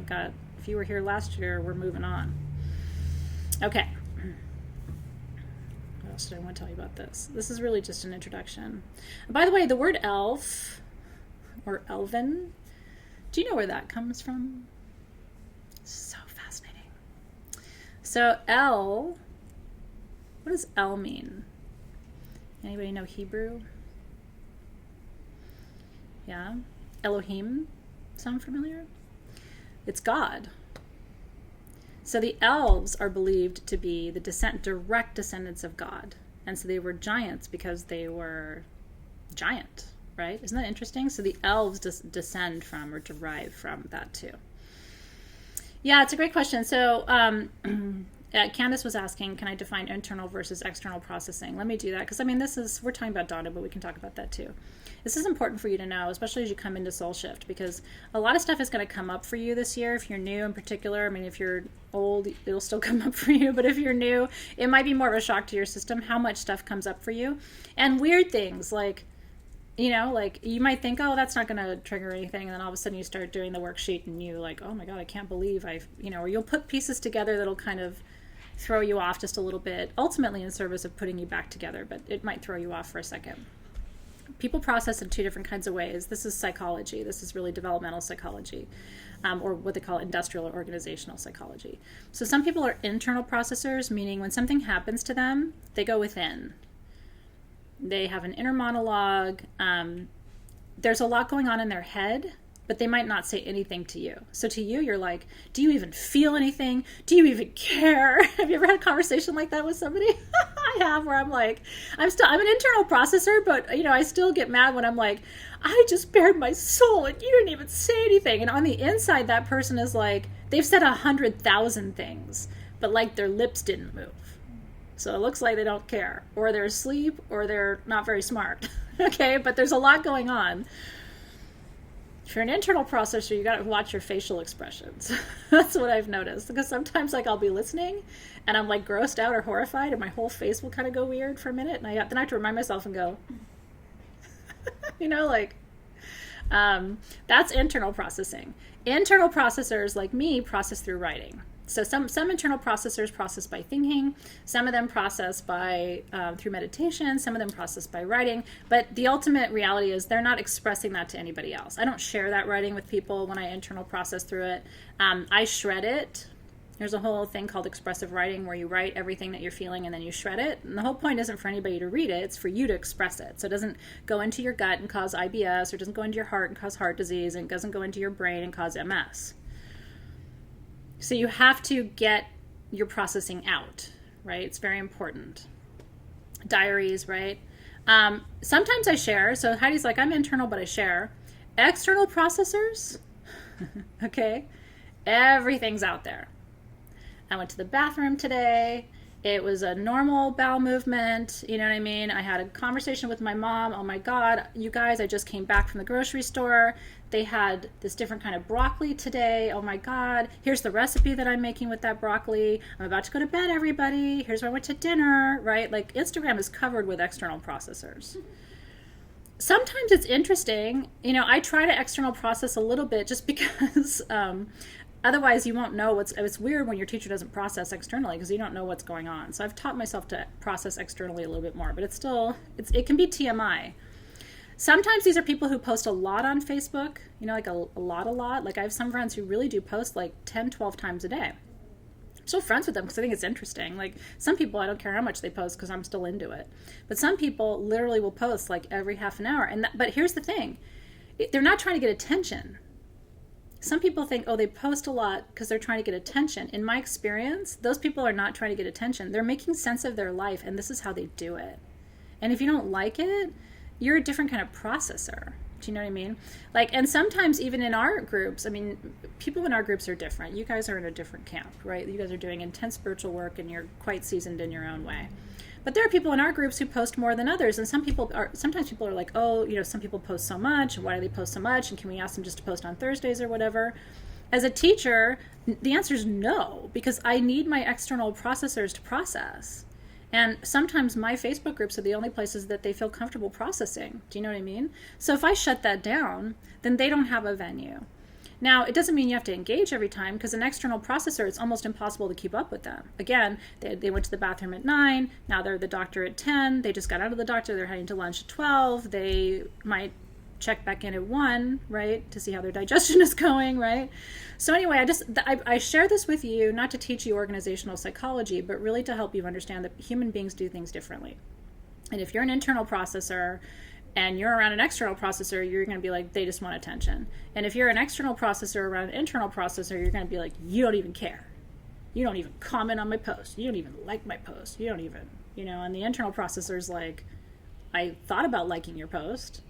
if you were here last year, we're moving on. Okay. What else did I want to tell you about this? This is really just an introduction. And by the way, the word elf or elven, do you know where that comes from? So fascinating. So El, what does El mean? Anybody know Hebrew? Yeah? Elohim, sound familiar? It's God. So the elves are believed to be the direct descendants of God. And so they were giants because they were giant, right? Isn't that interesting? So the elves descend from or derive from that too. Yeah, it's a great question. So Candace was asking, can I define internal versus external processing? Let me do that, because I mean, we're talking about Danu, but we can talk about that too. This is important for you to know, especially as you come into Soul Shift, because a lot of stuff is going to come up for you this year. If you're new in particular, I mean, if you're old, it'll still come up for you, but if you're new, it might be more of a shock to your system how much stuff comes up for you. And weird things like, like you might think, oh, that's not going to trigger anything. And then all of a sudden you start doing the worksheet and you like, oh my God, I can't believe or you'll put pieces together that'll kind of throw you off just a little bit, ultimately in service of putting you back together, but it might throw you off for a second. People process in two different kinds of ways. This is psychology. This is really developmental psychology, or what they call industrial or organizational psychology. So some people are internal processors, meaning when something happens to them, they go within. They have an inner monologue. There's a lot going on in their head, but they might not say anything to you. So to you, you're like, do you even feel anything? Do you even care? Have you ever had a conversation like that with somebody? I have, where I'm like, I'm an internal processor, but I still get mad when I'm like, I just bared my soul and you didn't even say anything. And on the inside, that person is like, they've said 100,000 things, but like their lips didn't move. So it looks like they don't care, or they're asleep, or they're not very smart. Okay, but there's a lot going on. If you're an internal processor, you got to watch your facial expressions. That's what I've noticed, because sometimes like I'll be listening and I'm like grossed out or horrified and my whole face will kind of go weird for a minute, and then I have to remind myself and go, that's internal processing. Internal processors like me process through writing. So some internal processors process by thinking, some of them process by through meditation, some of them process by writing, but the ultimate reality is they're not expressing that to anybody else. I don't share that writing with people when I internal process through it. I shred it. There's a whole thing called expressive writing where you write everything that you're feeling and then you shred it. And the whole point isn't for anybody to read it, it's for you to express it. So it doesn't go into your gut and cause IBS, or it doesn't go into your heart and cause heart disease, and it doesn't go into your brain and cause MS. So you have to get your processing out, right? It's very important. Diaries, right? Sometimes I share. So Heidi's like, I'm internal, but I share. External processors, okay? Everything's out there. I went to the bathroom today. It was a normal bowel movement. You know what I mean? I had a conversation with my mom. Oh my God, you guys, I just came back from the grocery store. They had this different kind of broccoli today. Oh my God, here's the recipe that I'm making with that broccoli. I'm about to go to bed, everybody. Here's where I went to dinner, right? Like Instagram is covered with external processors. Sometimes it's interesting. I try to external process a little bit just because otherwise you won't know it's weird when your teacher doesn't process externally because you don't know what's going on. So I've taught myself to process externally a little bit more, but it can be TMI. Sometimes these are people who post a lot on Facebook, like a lot. Like I have some friends who really do post like 10, 12 times a day. I'm still friends with them because I think it's interesting. Like some people, I don't care how much they post because I'm still into it. But some people literally will post like every half an hour. But here's the thing. They're not trying to get attention. Some people think, they post a lot because they're trying to get attention. In my experience, those people are not trying to get attention. They're making sense of their life, and this is how they do it. And if you don't like it, you're a different kind of processor. Do you know what I mean? And sometimes even in our groups, people in our groups are different. You guys are in a different camp, right? You guys are doing intense spiritual work, and you're quite seasoned in your own way. But there are people in our groups who post more than others, and sometimes people are like, some people post so much, why do they post so much, and can we ask them just to post on Thursdays or whatever? As a teacher, the answer is no, because I need my external processors to process. And sometimes my Facebook groups are the only places that they feel comfortable processing. Do you know what I mean? So if I shut that down, then they don't have a venue. Now, it doesn't mean you have to engage every time, because an external processor, it's almost impossible to keep up with them. Again, they went to the bathroom at 9, now they're at the doctor at 10, they just got out of the doctor, they're heading to lunch at 12, they might check back in at 1, right, to see how their digestion is going, right? So anyway, I share this with you, not to teach you organizational psychology, but really to help you understand that human beings do things differently. And if you're an internal processor, and you're around an external processor, you're going to be like, they just want attention. And if you're an external processor around an internal processor, you're going to be like, you don't even care. You don't even comment on my post. You don't even like my post. You don't even, and the internal processor's like, I thought about liking your post.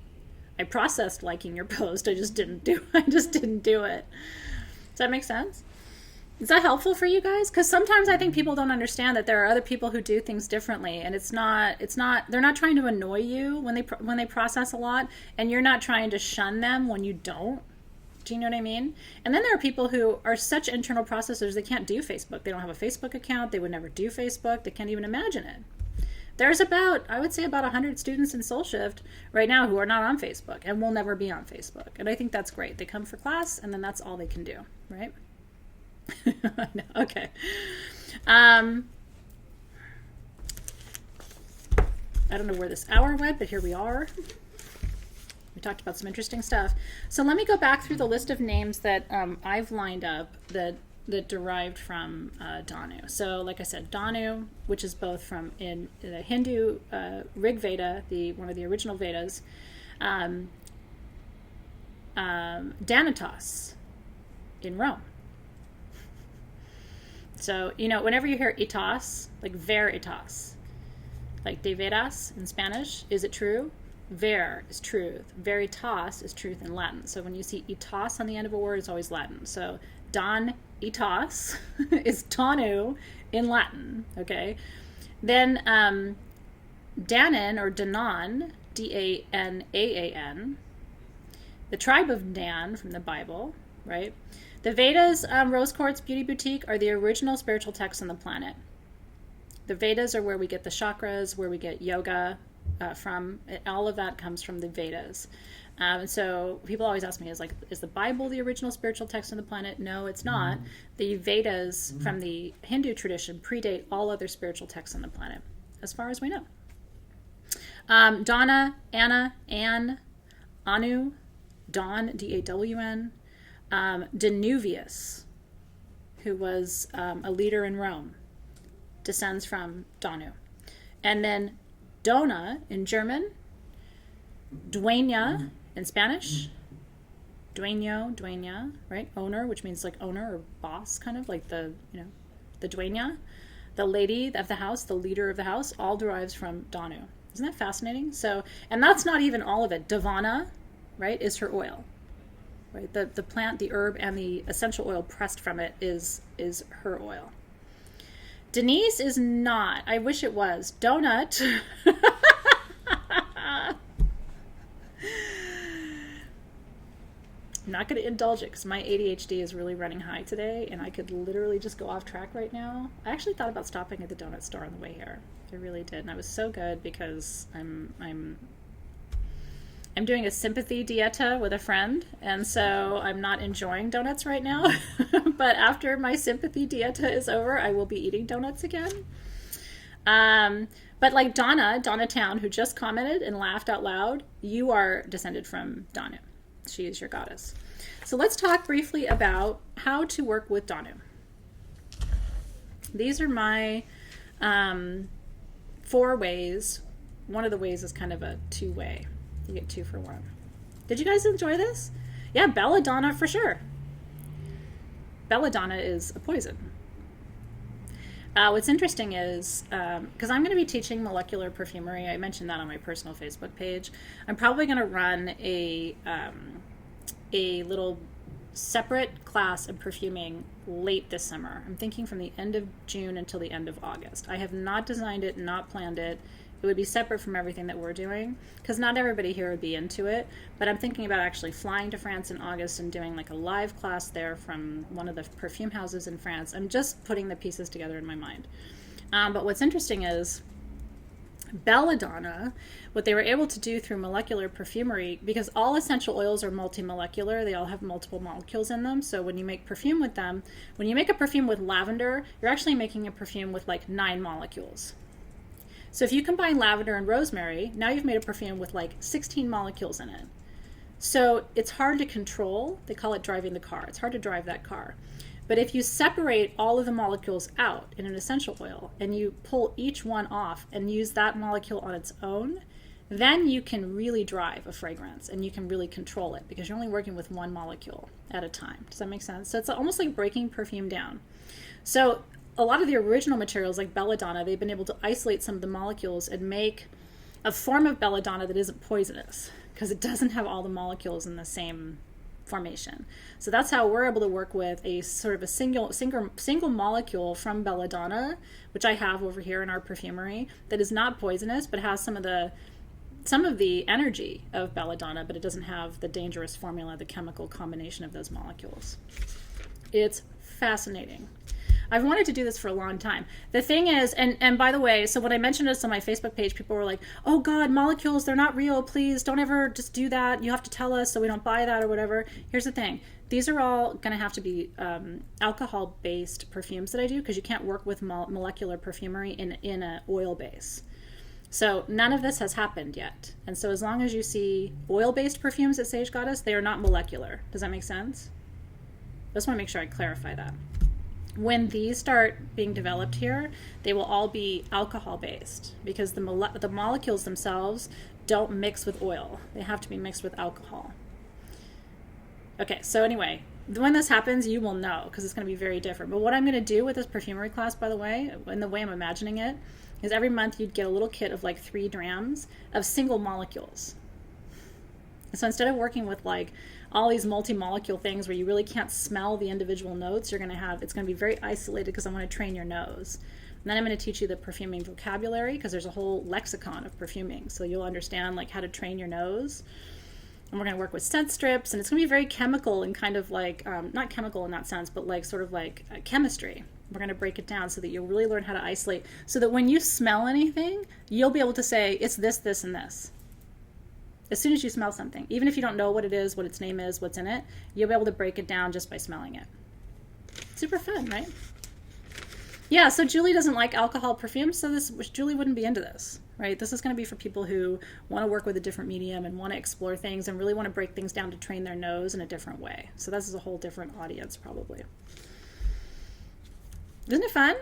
I processed liking your post. I just didn't do it. Does that make sense? Is that helpful for you guys? Because sometimes I think people don't understand that there are other people who do things differently, and they're not trying to annoy you when they process a lot, and you're not trying to shun them when you don't. Do you know what I mean? And then there are people who are such internal processors, they can't do Facebook. They don't have a Facebook account. They would never do Facebook. They can't even imagine it. There's I would say about 100 students in Soul Shift right now who are not on Facebook and will never be on Facebook. And I think that's great. They come for class, and then that's all they can do, right? No, okay. I don't know where this hour went, but here we are. We talked about some interesting stuff. So let me go back through the list of names that I've lined up that derived from Danu. So like I said, Danu, which is both from in the Hindu Rig Veda, one of the original Vedas, Danatos in Rome. So, whenever you hear itas, like veritas, like de veras in Spanish, is it true? Ver is truth. Veritas is truth in Latin. So when you see itas on the end of a word, it's always Latin. So Dan itas is Danu in Latin, okay? Then Danan or Danan, Danaan, the tribe of Dan from the Bible, right? The Vedas, Rose Quartz Beauty Boutique, are the original spiritual texts on the planet. The Vedas are where we get the chakras, where we get yoga from. All of that comes from the Vedas. So people always ask me, is the Bible the original spiritual text on the planet? No, it's not. The Vedas from the Hindu tradition predate all other spiritual texts on the planet, as far as we know. Donna, Anna, Anne, Anu, Dawn, D-A-W-N, Danuvius, who was a leader in Rome, descends from Danu. And then Dona in German, Dueña in Spanish, Dueña, right? Owner, which means like owner or boss, kind of like the Dueña, the lady of the house, the leader of the house, all derives from Danu. Isn't that fascinating? So, and that's not even all of it. Davana, right, is her oil. Right, the plant, the herb, and the essential oil pressed from it is her oil. Denise is not. I wish it was. Donut. I'm not going to indulge it because my ADHD is really running high today, and I could literally just go off track right now. I actually thought about stopping at the donut store on the way here. I really did, and I was so good because I'm doing a sympathy dieta with a friend, and so I'm not enjoying donuts right now. But after my sympathy dieta is over, I will be eating donuts again. But like Donna Town, who just commented and laughed out loud, you are descended from Danu. She is your goddess. So let's talk briefly about how to work with Danu. These are my 4 ways. One of the ways is kind of a 2-way. You get 2 for 1. Did you guys enjoy this? Yeah, belladonna for sure. Belladonna is a poison. What's interesting is, because I'm going to be teaching molecular perfumery, I mentioned that on my personal Facebook page. I'm probably going to run a little separate class in perfuming late this summer. I'm thinking from the end of June until the end of August. I have not designed it, not planned it. It would be separate from everything that we're doing because not everybody here would be into it, but I'm thinking about actually flying to France in August and doing like a live class there from one of the perfume houses in France. I'm just putting the pieces together in my mind. But what's interesting is belladonna, what they were able to do through molecular perfumery, because all essential oils are multimolecular, they all have multiple molecules in them. So when you make perfume with them, when you make a perfume with lavender, you're actually making a perfume with like 9 molecules. So if you combine lavender and rosemary, now you've made a perfume with like 16 molecules in it. So it's hard to control. They call it driving the car. It's hard to drive that car. But if you separate all of the molecules out in an essential oil and you pull each one off and use that molecule on its own, then you can really drive a fragrance and you can really control it because you're only working with one molecule at a time. Does that make sense? So it's almost like breaking perfume down. So a lot of the original materials like belladonna, they've been able to isolate some of the molecules and make a form of belladonna that isn't poisonous because it doesn't have all the molecules in the same formation. So that's how we're able to work with a sort of a single molecule from belladonna, which I have over here in our perfumery, that is not poisonous but has some of the energy of belladonna, but it doesn't have the dangerous formula, the chemical combination of those molecules. It's fascinating. I've wanted to do this for a long time. The thing is, and by the way, so when I mentioned this on my Facebook page, people were like, oh God, molecules, they're not real. Please don't ever just do that. You have to tell us so we don't buy that or whatever. Here's the thing. These are all going to have to be alcohol-based perfumes that I do, because you can't work with molecular perfumery in an oil base. So none of this has happened yet. And so as long as you see oil-based perfumes at Sage Goddess, they are not molecular. Does that make sense? I just want to make sure I clarify that. When these start being developed here, they will all be alcohol-based, because the molecules themselves don't mix with oil. They have to be mixed with alcohol. Okay, so anyway, when this happens, you will know, because it's going to be very different. But what I'm going to do with this perfumery class, by the way, and the way I'm imagining it, is every month you'd get a little kit of like 3 drams of single molecules. So instead of working with like all these multi-molecule things where you really can't smell the individual notes, it's going to be very isolated, because I want to train your nose. And then I'm going to teach you the perfuming vocabulary, because there's a whole lexicon of perfuming. So you'll understand like how to train your nose. And we're going to work with scent strips, and it's going to be very chemical and kind of like, not chemical in that sense, but like sort of like chemistry. We're going to break it down so that you'll really learn how to isolate, so that when you smell anything, you'll be able to say, it's this, this, and this. As soon as you smell something, even if you don't know what it is, what its name is, what's in it, you'll be able to break it down just by smelling it. Super fun, right? Yeah, so Julie doesn't like alcohol perfumes, so Julie wouldn't be into this, right? This is going to be for people who want to work with a different medium and want to explore things and really want to break things down to train their nose in a different way. So this is a whole different audience, probably. Isn't it fun?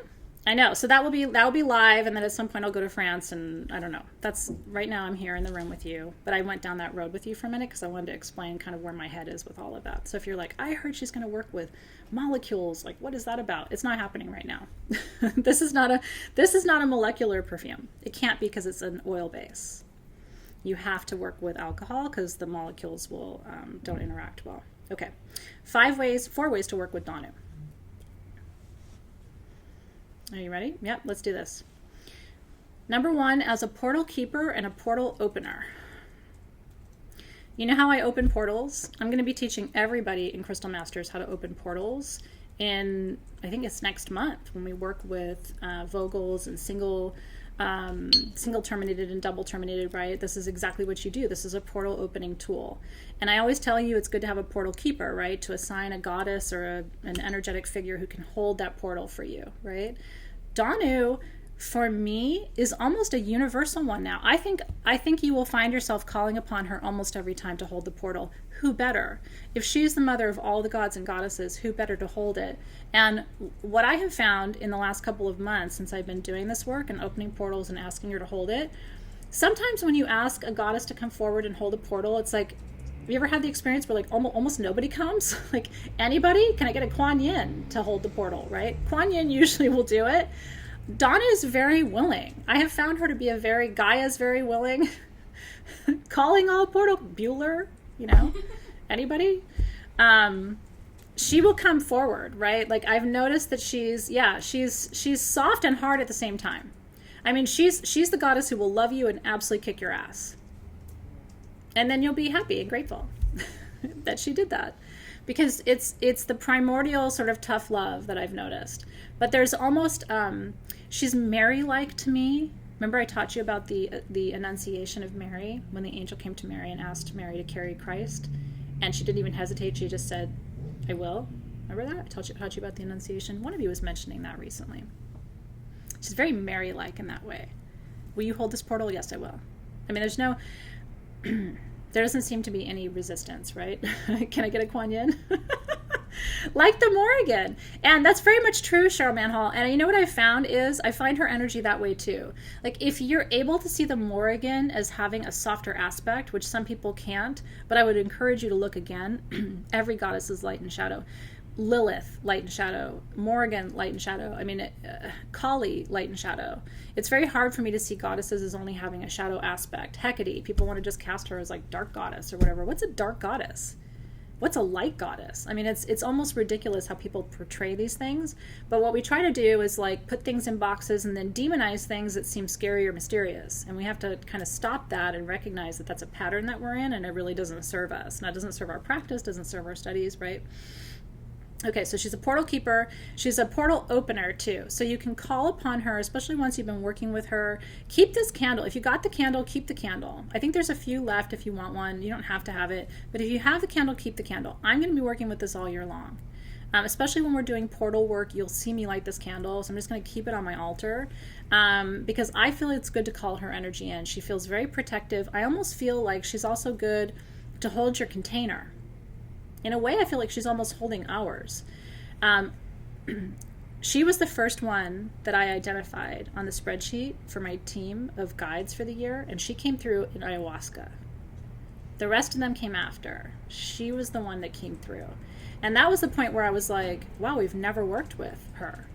I know. So that will be live, and then at some point I'll go to France, and I don't know. That's right now I'm here in the room with you, but I went down that road with you for a minute because I wanted to explain kind of where my head is with all of that. So if you're like, I heard she's going to work with molecules, like what is that about? It's not happening right now. This is not a molecular perfume. It can't be, because it's an oil base. You have to work with alcohol because the molecules will don't interact well. Okay, 4 ways to work with Danu. Are you ready? Yep, let's do this. Number 1, as a portal keeper and a portal opener. You know how I open portals? I'm going to be teaching everybody in Crystal Masters how to open portals in, I think it's next month, when we work with Vogels and single terminated and double terminated, right? This is exactly what you do. This is a portal opening tool. And I always tell you it's good to have a portal keeper, right? To assign a goddess or an energetic figure who can hold that portal for you, right? Danu, for me, is almost a universal one now. I think you will find yourself calling upon her almost every time to hold the portal. Who better? If she's the mother of all the gods and goddesses, who better to hold it? And what I have found in the last couple of months since I've been doing this work and opening portals and asking her to hold it, sometimes when you ask a goddess to come forward and hold a portal, it's like, have you ever had the experience where like almost nobody comes? Like, anybody? Can I get a Kuan Yin to hold the portal, right? Kuan Yin usually will do it. Donna is very willing. I have found her to be Gaia's very willing. Calling all portal, Bueller, anybody? She will come forward, right? Like, I've noticed that she's soft and hard at the same time. I mean, she's the goddess who will love you and absolutely kick your ass. And then you'll be happy and grateful that she did that, because it's the primordial sort of tough love that I've noticed. But there's almost she's Mary-like to me. Remember I taught you about the Annunciation of Mary, when the angel came to Mary and asked Mary to carry Christ, and she didn't even hesitate. She just said, "I will." Remember that? I taught you about the Annunciation. One of you was mentioning that recently. She's very Mary-like in that way. Will you hold this portal? Yes, I will. I mean, there's no. There doesn't seem to be any resistance, right? Can I get a Kuan Yin? Like the Morrigan. And that's very much true, Cheryl Manhall. And you know what I found is, I find her energy that way too. Like, if you're able to see the Morrigan as having a softer aspect, which some people can't, but I would encourage you to look again. Every goddess is light and shadow. Lilith, light and shadow. Morrigan, light and shadow. I mean, Kali, light and shadow. It's very hard for me to see goddesses as only having a shadow aspect. Hecate, people want to just cast her as like dark goddess or whatever. What's a dark goddess? what's a light goddess? I mean, it's almost ridiculous how people portray these things. But what we try to do is like put things in boxes and then demonize things that seem scary or mysterious. And we have to kind of stop that and recognize that that's a pattern that we're in, and it really doesn't serve us. And that doesn't serve our practice, doesn't serve our studies, right? Okay, so she's a portal keeper. She's a portal opener too. So you can call upon her, especially once you've been working with her. Keep this candle. If you got the candle, keep the candle. I think there's a few left if you want one. You don't have to have it. But if you have the candle, keep the candle. I'm going to be working with this all year long. Especially when we're doing portal work, you'll see me light this candle. So I'm just going to keep it on my altar because I feel it's good to call her energy in. She feels very protective. I almost feel like she's also good to hold your container. In a way, I feel like she's almost holding ours. She was the first one that I identified on the spreadsheet for my team of guides for the year, and she came through in ayahuasca. The rest of them came after. She was the one that came through. And that was the point where I was like, wow, we've never worked with her.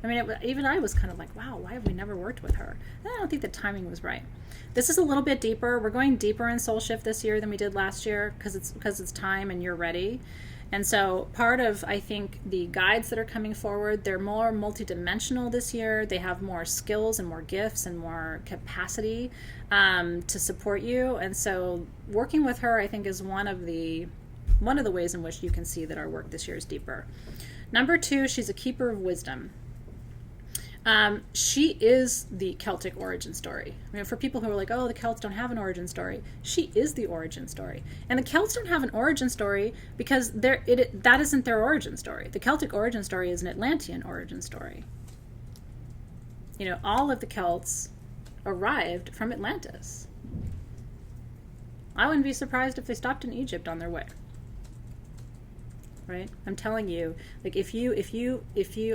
I mean, even I was kind of like, wow, why have we never worked with her? And I don't think the timing was right. This is a little bit deeper. We're going deeper in Soul Shift this year than we did last year because it's time and you're ready. And so part of, I think, the guides that are coming forward, they're more multidimensional this year. They have more skills and more gifts and more capacity to support you. And so working with her, I think, is one of the ways in which you can see that our work this year is deeper. Number 2, she's a keeper of wisdom. She is the Celtic origin story. I mean, for people who are like, oh, the Celts don't have an origin story, she is the origin story. And the Celts don't have an origin story because that isn't their origin story. The Celtic origin story is an Atlantean origin story. You know, all of the Celts arrived from Atlantis. I wouldn't be surprised if they stopped in Egypt on their way. Right? I'm telling you, like if you,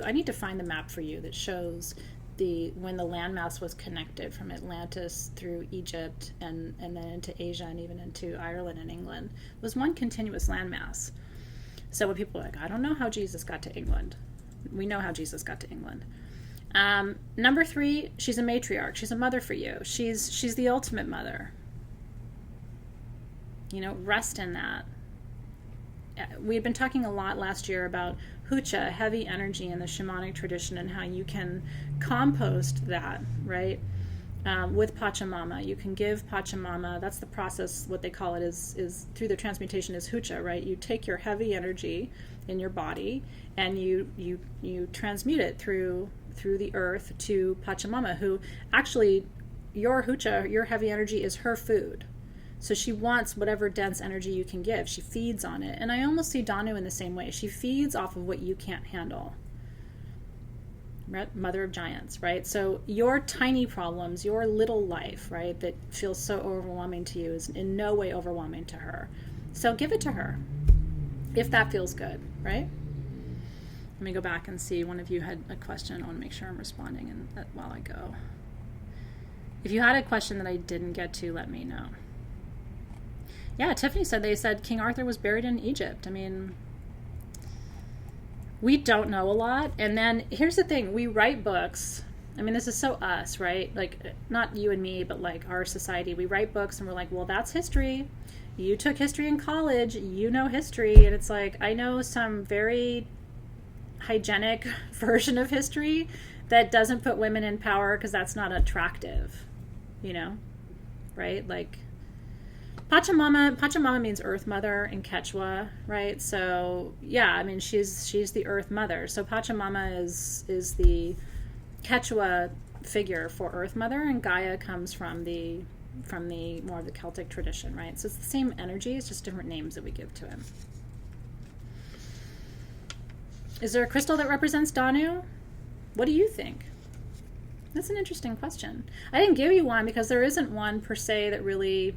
I need to find the map for you that shows when the landmass was connected from Atlantis through Egypt and then into Asia and even into Ireland and England. It was one continuous landmass. So when people are like, I don't know how Jesus got to England. We know how Jesus got to England. Number 3, she's a matriarch. She's a mother for you. She's the ultimate mother. You know, rest in that. We've been talking a lot last year about hucha, heavy energy in the shamanic tradition, and how you can compost that, right? With Pachamama. You can give Pachamama, that's the process, what they call it is through the transmutation is hucha, right? You take your heavy energy in your body and you transmute it through the earth to Pachamama, who actually, your hucha, your heavy energy is her food. So she wants whatever dense energy you can give. She feeds on it. And I almost see Danu in the same way. She feeds off of what you can't handle. Mother of giants, right? So your tiny problems, your little life, right, that feels so overwhelming to you is in no way overwhelming to her. So give it to her, if that feels good, right? Let me go back and see. One of you had a question. I want to make sure I'm responding while I go. If you had a question that I didn't get to, let me know. Yeah, Tiffany said they said King Arthur was buried in Egypt. I mean, we don't know a lot. And then here's the thing. We write books. I mean, this is so us, right? Like, not you and me, but like our society. We write books and we're like, well, that's history. You took history in college. You know history. And it's like, I know some very hygienic version of history that doesn't put women in power because that's not attractive, you know? Right? Like, Pachamama means Earth Mother in Quechua, right? So yeah, I mean she's the Earth Mother. So Pachamama is the Quechua figure for Earth Mother, and Gaia comes from the more of the Celtic tradition, right? So it's the same energy, it's just different names that we give to him. Is there a crystal that represents Danu? What do you think? That's an interesting question. I didn't give you one because there isn't one per se that really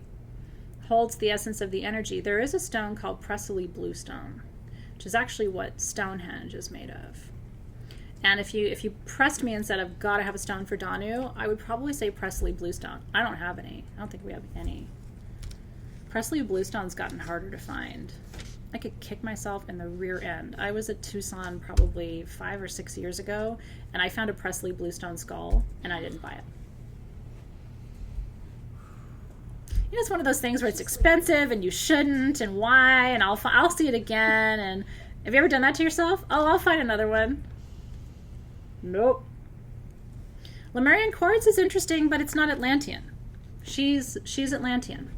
holds the essence of the energy. There is a stone called Presley Bluestone, which is actually what Stonehenge is made of. And if you pressed me and said, I've got to have a stone for Danu, I would probably say Presley Bluestone. I don't have any. I don't think we have any. Presley Bluestone's gotten harder to find. I could kick myself in the rear end. I was at Tucson probably 5 or 6 years ago, and I found a Presley Bluestone skull, and I didn't buy it. it's one of those things where it's expensive and you shouldn't, and why, and I'll see it again. And have you ever done that to yourself? Oh, I'll find another one. Nope. Lemurian quartz is interesting, but it's not Atlantean. She's Atlantean.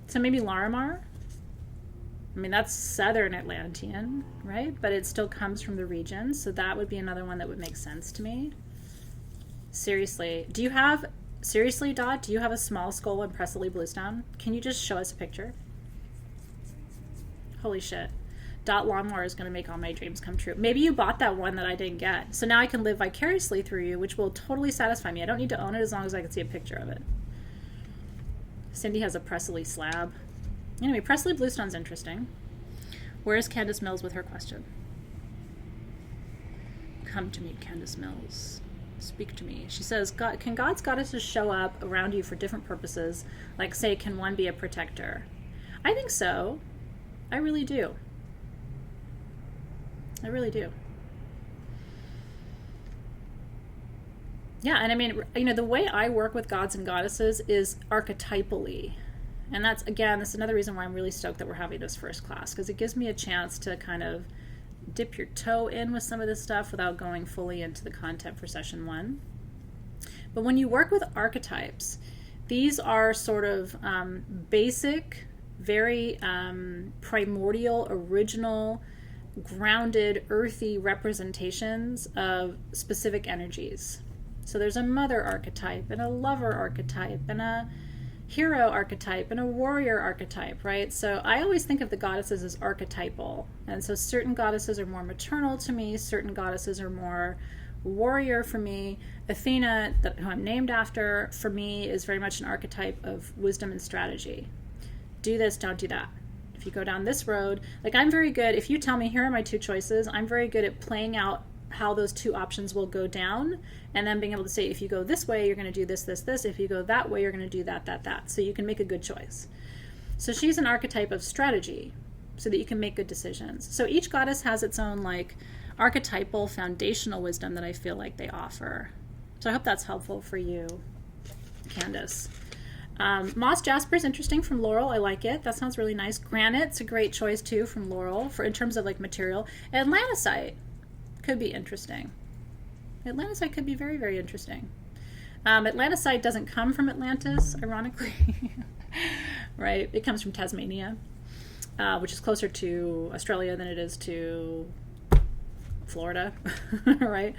So maybe Larimar? I mean, that's southern Atlantean, right? But it still comes from the region, so that would be another one that would make sense to me. Seriously, Dot, do you have a small skull in Presley Bluestone? Can you just show us a picture? Holy shit. Dot Lawnmower is going to make all my dreams come true. Maybe you bought that one that I didn't get. So now I can live vicariously through you, which will totally satisfy me. I don't need to own it as long as I can see a picture of it. Cindy has a Presley slab. Anyway, Presley Bluestone's interesting. Where is Candace Mills with her question? Come to me, Candace Mills. Speak to me. She says, can God's goddesses show up around you for different purposes? Like, say, can one be a protector? I think so. I really do. I really do. Yeah, and I mean, the way I work with gods and goddesses is archetypally. And that's another reason why I'm really stoked that we're having this first class, because it gives me a chance to kind of dip your toe in with some of this stuff without going fully into the content for session 1. But when you work with archetypes, these are sort of basic, very primordial, original, grounded, earthy representations of specific energies. So there's a mother archetype and a lover archetype and a hero archetype and a warrior archetype, right? So I always think of the goddesses as archetypal. And so certain goddesses are more maternal to me, certain goddesses are more warrior for me. Athena, who I'm named after, for me is very much an archetype of wisdom and strategy. Do this, don't do that. If you go down this road, like I'm very good, if you tell me here are my 2 choices, I'm very good at playing out how those 2 options will go down, and then being able to say, if you go this way, you're going to do this, this, this. If you go that way, you're going to do that, that, that. So you can make a good choice. So she's an archetype of strategy, so that you can make good decisions. So each goddess has its own like archetypal foundational wisdom that I feel like they offer. So I hope that's helpful for you, Candace. Moss jasper is interesting from Laurel. I like it. That sounds really nice. Granite's a great choice too from Laurel in terms of like material. Atlantisite could be interesting. Atlantisite could be very, very interesting. Atlantisite doesn't come from Atlantis, ironically, right? It comes from Tasmania, which is closer to Australia than it is to Florida, right?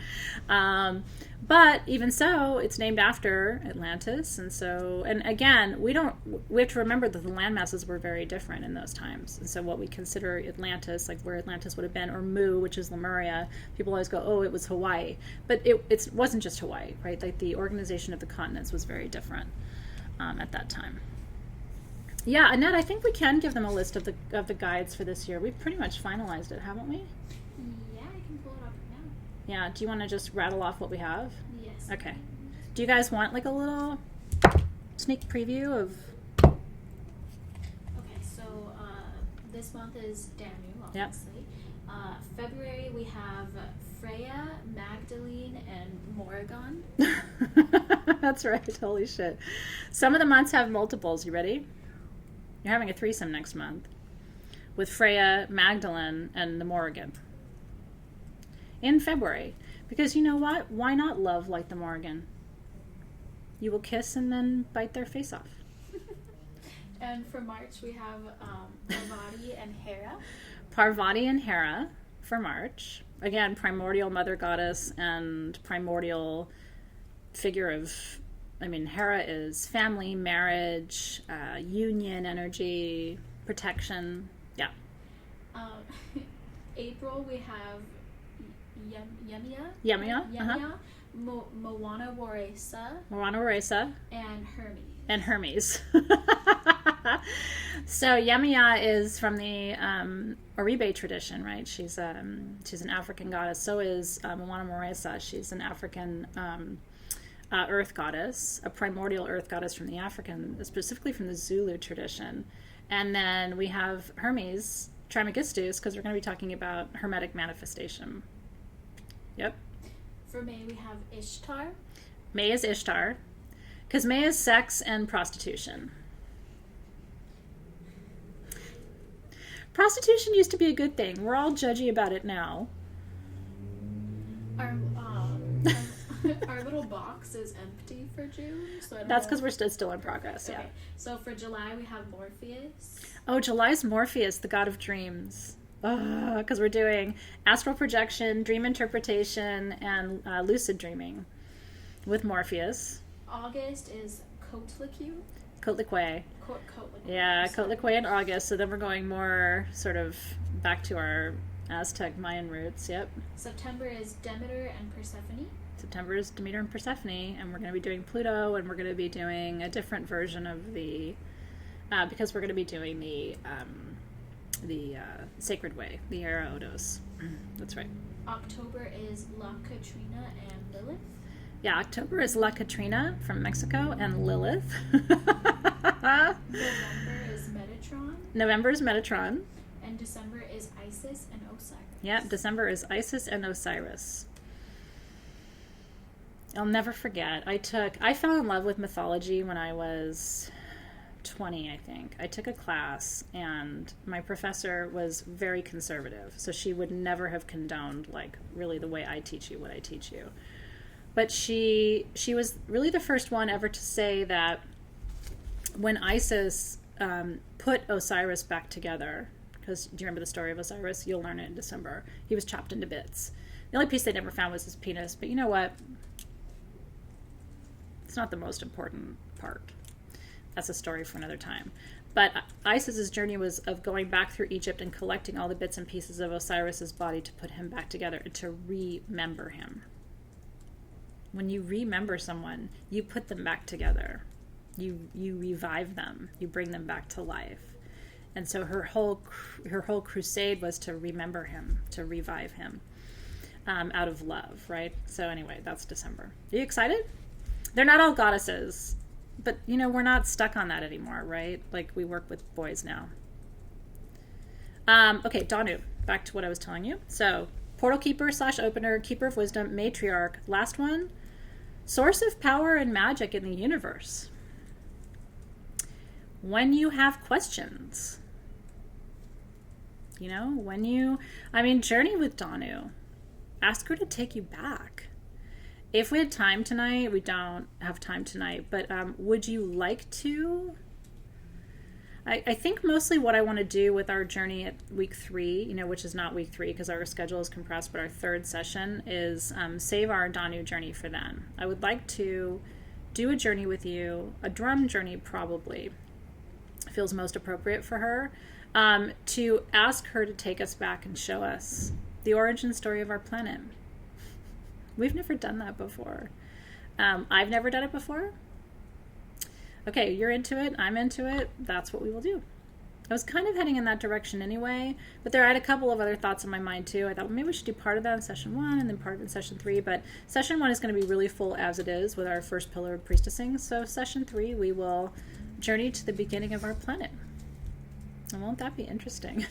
But even so, it's named after Atlantis, and again, we have to remember that the land masses were very different in those times, and so what we consider Atlantis, like where Atlantis would have been, or Mu, which is Lemuria, people always go, oh, it was Hawaii, but it wasn't just Hawaii, right? Like the organization of the continents was very different at that time. Yeah, Annette, I think we can give them a list of the guides for this year. We've pretty much finalized it, haven't we? Yeah, do you want to just rattle off what we have? Yes. Okay. Do you guys want like a little sneak preview of... Okay, so this month is Danu, obviously. Yep. February we have Freya, Magdalene, and Morrigan. That's right, holy shit. Some of the months have multiples, you ready? You're having a threesome next month with Freya, Magdalene, and the Morrigan. In February, because you know what? Why not love like the Morrigan? You will kiss and then bite their face off. And for March, we have Parvati and Hera. Parvati and Hera for March. Again, primordial mother goddess and primordial figure of, Hera is family, marriage, union energy, protection. Yeah. April, we have Yemia. Moana Waresa. And Hermes. So Yemia is from the Oribe tradition, right? She's an African goddess. So is Moana Waresa. She's an African earth goddess, a primordial earth goddess from the African, specifically from the Zulu tradition. And then we have Hermes Trismegistus, because we're going to be talking about hermetic manifestation. Yep. For May, we have Ishtar. May is Ishtar. Because May is sex and prostitution. Prostitution used to be a good thing. We're all judgy about it now. Our little box is empty for June. So that's because we're still in progress, yeah. Okay. So for July, we have Morpheus. Oh, July's Morpheus, the god of dreams. Because we're doing astral projection, dream interpretation, and lucid dreaming with Morpheus. August is Coatlicue. Coatlicue. Coatlicue. Yeah, Coatlicue in August. So then we're going more sort of back to our Aztec Mayan roots. Yep. September is Demeter and Persephone. September is Demeter and Persephone, and we're going to be doing Pluto, and we're going to be doing a different version of the, because we're going to be doing the Sacred Way, the Era Odos. That's right. October is La Katrina and Lilith. Yeah, October is La Katrina from Mexico and Lilith. November is Metatron. November is Metatron. And December is Isis and Osiris. Yeah, December is Isis and Osiris. I'll never forget. I fell in love with mythology when I was 20, I think. I took a class, and my professor was very conservative, so she would never have condoned, like, really the way I teach you what I teach you. But she was really the first one ever to say that when Isis put Osiris back together, because do you remember the story of Osiris? You'll learn it in December. He was chopped into bits. The only piece they never found was his penis, but you know what? It's not the most important part. That's a story for another time. But Isis's journey was of going back through Egypt and collecting all the bits and pieces of Osiris's body to put him back together and to remember him. When you remember someone, you put them back together. You revive them. You bring them back to life. And so her whole crusade was to remember him, to revive him, out of love, right? So anyway, that's December. Are you excited? They're not all goddesses, but you know, we're not stuck on that anymore, right? Like, we work with boys now. Okay, Danu, back to what I was telling you. So, portal keeper / opener, keeper of wisdom, matriarch. Last one, source of power and magic in the universe. When you have questions, you know, journey with Danu. Ask her to take you back. If we had time tonight, we don't have time tonight, but would you like to? I think mostly what I want to do with our journey at week 3, you know, which is not week 3 because our schedule is compressed, but our 3rd session is save our Danu journey for then. I would like to do a journey with you, a drum journey probably feels most appropriate for her, to ask her to take us back and show us the origin story of our planet. We've never done that before. I've never done it before. Okay, you're into it. I'm into it. That's what we will do. I was kind of heading in that direction anyway, but I had a couple of other thoughts in my mind too. I thought, well, maybe we should do part of that in session 1 and then part of it in session 3, but session 1 is going to be really full as it is with our first pillar of priestessing. So session 3, we will journey to the beginning of our planet. And won't that be interesting?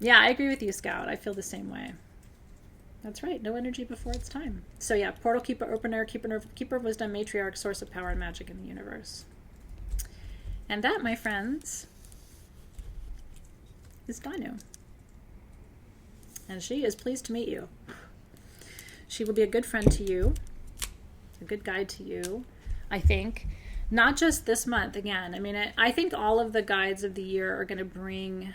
Yeah, I agree with you, Scout. I feel the same way. That's right. No energy before it's time. So yeah, portal keeper, opener, keeper of wisdom, matriarch, source of power and magic in the universe. And that, my friends, is Danu. And she is pleased to meet you. She will be a good friend to you, a good guide to you, I think. Not just this month, again. I mean, I think all of the guides of the year are going to bring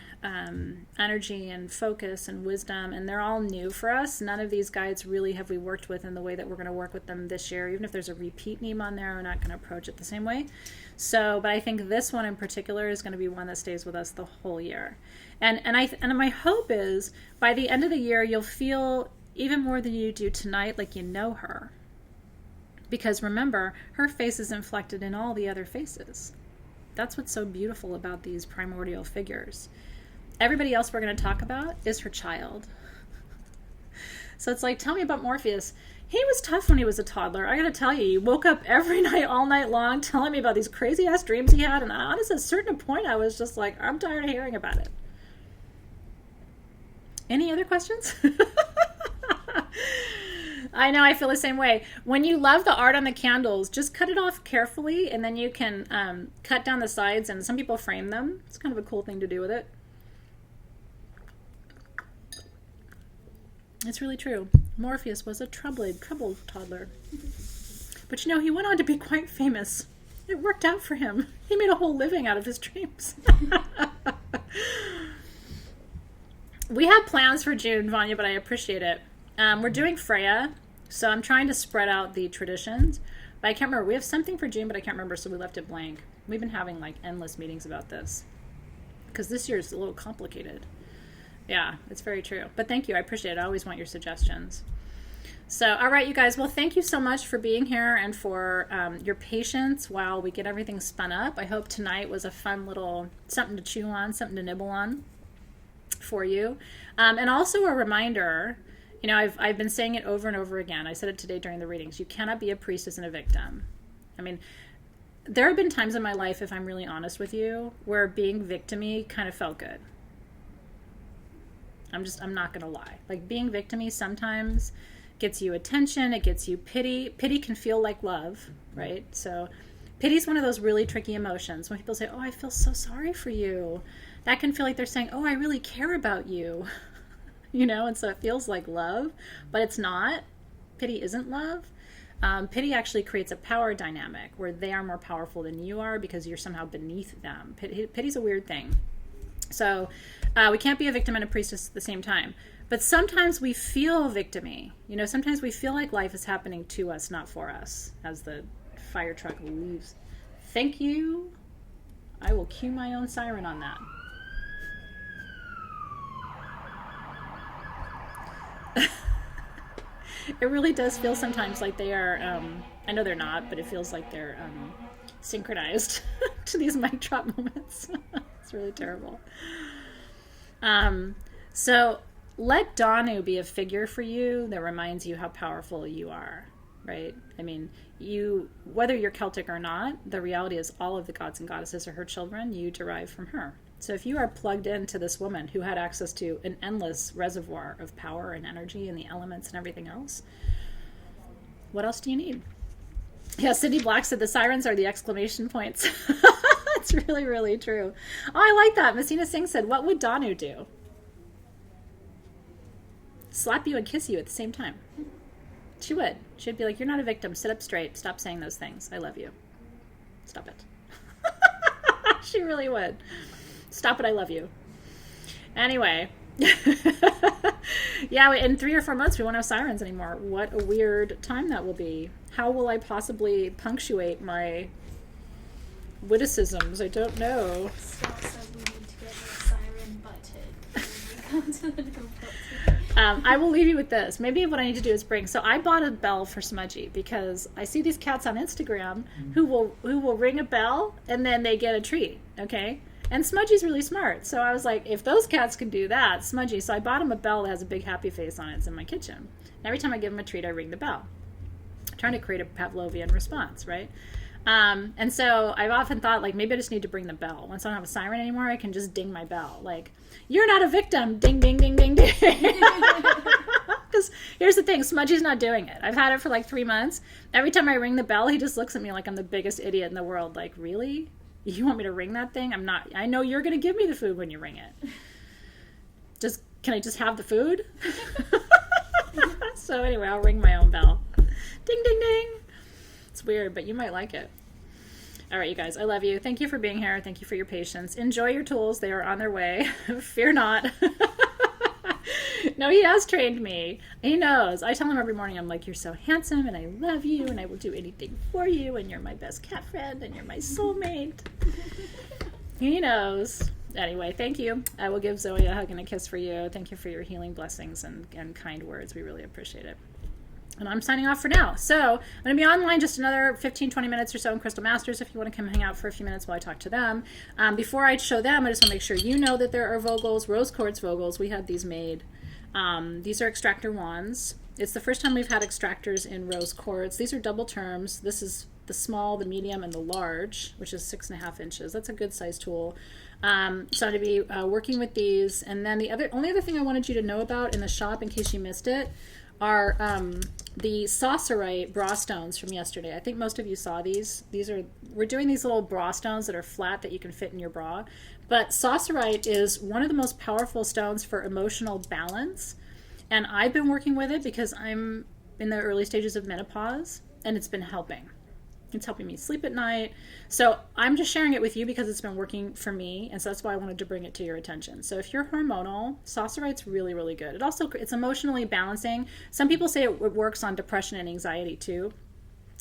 energy and focus and wisdom, and they're all new for us. None of these guides really have we worked with in the way that we're going to work with them this year. Even if there's a repeat name on there, we're not going to approach it the same way. So, but I think this one in particular is going to be one that stays with us the whole year. And my hope is by the end of the year, you'll feel even more than you do tonight like you know her. Because remember, her face is inflected in all the other faces. That's what's so beautiful about these primordial figures. Everybody else we're going to talk about is her child. So it's like, tell me about Morpheus. He was tough when he was a toddler. I got to tell you, he woke up every night, all night long, telling me about these crazy-ass dreams he had. And honestly, at a certain point, I was just like, I'm tired of hearing about it. Any other questions? I know, I feel the same way. When you love the art on the candles, just cut it off carefully, and then you can cut down the sides, and some people frame them. It's kind of a cool thing to do with it. It's really true. Morpheus was a troubled toddler. But you know, he went on to be quite famous. It worked out for him. He made a whole living out of his dreams. We have plans for June, Vanya, but I appreciate it. We're doing Freya, so I'm trying to spread out the traditions. But I can't remember. We have something for June, but I can't remember, so we left it blank. We've been having like endless meetings about this. Because this year is a little complicated. Yeah, it's very true. But thank you. I appreciate it. I always want your suggestions. So, all right, you guys. Well, thank you so much for being here and for your patience while we get everything spun up. I hope tonight was a fun little something to chew on, something to nibble on for you. And also a reminder, you know, I've been saying it over and over again. I said it today during the readings. You cannot be a priestess and a victim. I mean, there have been times in my life, if I'm really honest with you, where being victim-y kind of felt good. I'm not going to lie. Like, being victim-y sometimes gets you attention, it gets you pity. Pity can feel like love, right? So pity is one of those really tricky emotions. When people say, oh, I feel so sorry for you, that can feel like they're saying, oh, I really care about you. You know, and so it feels like love, but it's not. Pity isn't love. Pity actually creates a power dynamic where they are more powerful than you are because you're somehow beneath them. Pity's a weird thing. So we can't be a victim and a priestess at the same time. But sometimes we feel victim-y. You know, sometimes we feel like life is happening to us, not for us, as the fire truck leaves. Thank you. I will cue my own siren on that. It really does feel sometimes like they are, I know they're not, but it feels like they're synchronized to these mic drop moments. It's really terrible. So let Danu be a figure for you that reminds you how powerful you are, right? I mean, whether you're Celtic or not, the reality is all of the gods and goddesses are her children. You derive from her. So if you are plugged into this woman who had access to an endless reservoir of power and energy and the elements and everything else, what else do you need? Yeah, Cindy Black said the sirens are the exclamation points. It's really, really true. Oh, I like that. Messina Singh said, what would Danu do? Slap you and kiss you at the same time. She would. She'd be like, you're not a victim. Sit up straight. Stop saying those things. I love you. Stop it. She really would. Stop it. I love you. Anyway. Yeah, in 3 or 4 months, we won't have sirens anymore. What a weird time that will be. How will I possibly punctuate my witticisms? I don't know. Scott said we need to get a siren button when we come to the new book. I will leave you with this. Maybe what I need to do is so I bought a bell for Smudgy because I see these cats on Instagram who will ring a bell and then they get a treat, okay? And Smudgy's really smart. So I was like, if those cats can do that, Smudgy. So I bought him a bell that has a big happy face on it. It's in my kitchen. And every time I give him a treat, I ring the bell. I'm trying to create a Pavlovian response, right? And so I've often thought, like, maybe I just need to bring the bell. Once I don't have a siren anymore, I can just ding my bell. Like, you're not a victim. Ding, ding, ding, ding, ding. Because here's the thing. Smudgy's not doing it. I've had it for like 3 months. Every time I ring the bell, he just looks at me like I'm the biggest idiot in the world. Like, really? You want me to ring that thing? I'm not. I know you're going to give me the food when you ring it. Can I just have the food? So anyway, I'll ring my own bell. Ding, ding, ding. It's weird, but you might like it. All right, you guys, I love you. Thank you for being here. Thank you for your patience. Enjoy your tools. They are on their way. Fear not. No, he has trained me. He knows. I tell him every morning, I'm like, you're so handsome, and I love you, and I will do anything for you, and you're my best cat friend, and you're my soulmate. He knows. Anyway, thank you. I will give Zoe a hug and a kiss for you. Thank you for your healing blessings and kind words. We really appreciate it. And I'm signing off for now. So I'm going to be online just another 15, 20 minutes or so in Crystal Masters if you want to come hang out for a few minutes while I talk to them. Before I show them, I just want to make sure you know that there are Vogels, rose quartz Vogels. We had these made. These are extractor wands. It's the first time we've had extractors in rose quartz. These are double terms. This is the small, the medium, and the large, which is 6.5 inches. That's a good size tool. So I'm going to be working with these. And then the only other thing I wanted you to know about in the shop, in case you missed it, are the Saucerite bra stones from yesterday. I think most of you saw these. We're doing these little bra stones that are flat that you can fit in your bra. But Saucerite is one of the most powerful stones for emotional balance. And I've been working with it because I'm in the early stages of menopause, and it's been helping. It's helping me sleep at night. So I'm just sharing it with you because it's been working for me, and so that's why I wanted to bring it to your attention. So if you're hormonal, Saucerite's really, really good. It's emotionally balancing. Some people say it works on depression and anxiety too.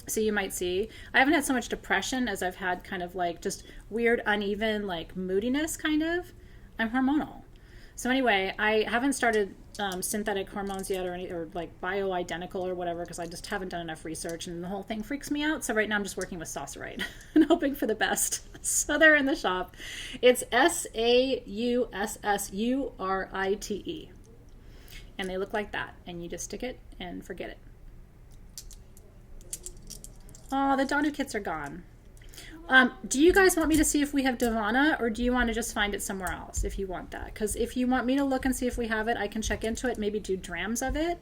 So you might see, I haven't had so much depression as I've had kind of like just weird, uneven, like moodiness kind of. I'm hormonal. So anyway, I haven't started synthetic hormones yet or like bioidentical or whatever because I just haven't done enough research and the whole thing freaks me out. So right now I'm just working with Saucerite and hoping for the best. So they're in the shop. It's Saussurite. And they look like that. And you just stick it and forget it. Oh, the Danu kits are gone. Do you guys want me to see if we have Divana, or do you want to just find it somewhere else if you want that? Because if you want me to look and see if we have it, I can check into it, maybe do drams of it.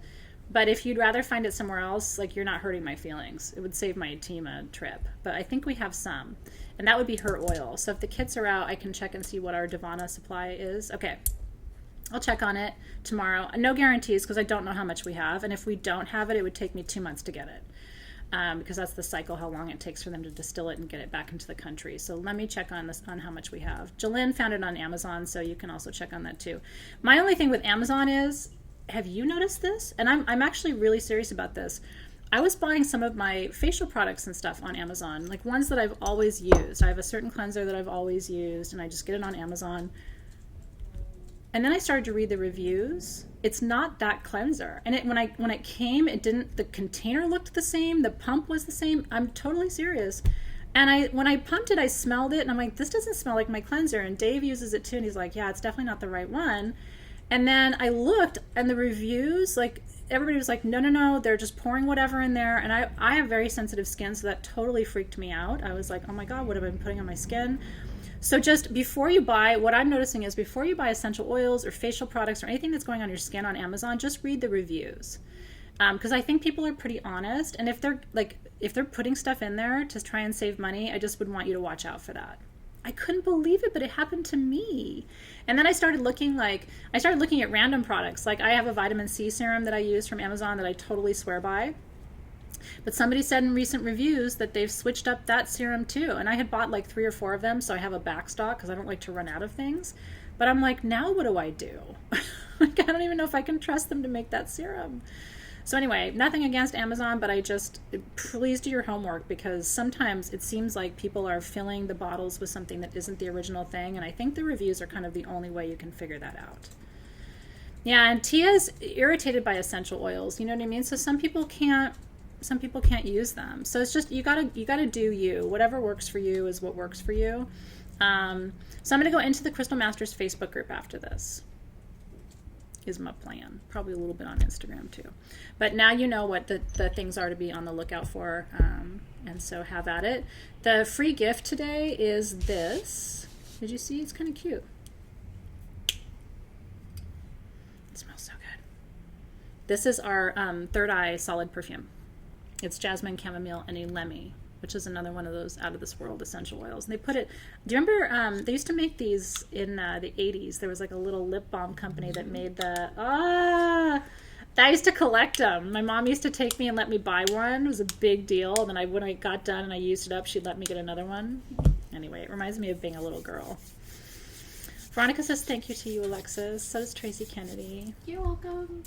But if you'd rather find it somewhere else, like, you're not hurting my feelings. It would save my team a trip. But I think we have some. And that would be her oil. So if the kits are out, I can check and see what our Divana supply is. Okay. I'll check on it tomorrow. No guarantees because I don't know how much we have. And if we don't have it, it would take me 2 months to get it. Because that's the cycle, how long it takes for them to distill it and get it back into the country. So let me check on this, on how much we have. Jalen found it on Amazon, so you can also check on that too. My only thing with Amazon is, have you noticed this? And I'm actually really serious about this. I was buying some of my facial products and stuff on Amazon, like ones that I've always used. I have a certain cleanser that I've always used, and I just get it on Amazon. And then I started to read the reviews. It's not that cleanser. And when it came, it didn't. The container looked the same. The pump was the same. I'm totally serious. And when I pumped it, I smelled it, and I'm like, this doesn't smell like my cleanser. And Dave uses it too, and he's like, yeah, it's definitely not the right one. And then I looked, and the reviews, like, everybody was like, no, they're just pouring whatever in there. And I have very sensitive skin, so that totally freaked me out. I was like, oh my God, what have I been putting on my skin? So just before you buy, what I'm noticing is before you buy essential oils or facial products or anything that's going on your skin on Amazon, just read the reviews. Because I think people are pretty honest. And if they're putting stuff in there to try and save money, I just would want you to watch out for that. I couldn't believe it, but it happened to me. And then I started looking at random products. Like, I have a vitamin C serum that I use from Amazon that I totally swear by. But somebody said in recent reviews that they've switched up that serum too. And I had bought like 3 or 4 of them, so I have a back stock because I don't like to run out of things. But I'm like, now what do I do? Like, I don't even know if I can trust them to make that serum. So anyway, nothing against Amazon, but please do your homework, because sometimes it seems like people are filling the bottles with something that isn't the original thing. And I think the reviews are kind of the only way you can figure that out. Yeah, and Tia's irritated by essential oils. You know what I mean? So some people can't use them. So it's just, you gotta do you. Whatever works for you is what works for you. So I'm gonna go into the Crystal Masters Facebook group after this, is my plan. Probably a little bit on Instagram too. But now you know what the things are to be on the lookout for. And so have at it. The free gift today is this. Did you see? It's kind of cute. It smells so good. This is our Third Eye Solid Perfume. It's jasmine, chamomile, and elemi, which is another one of those out of this world essential oils. And they put it, do you remember, they used to make these in the 80s. There was like a little lip balm company that made I used to collect them. My mom used to take me and let me buy one. It was a big deal. And then when I got done and I used it up, she'd let me get another one. Anyway, it reminds me of being a little girl. Veronica says thank you to you, Alexis. So does Tracy Kennedy. You're welcome.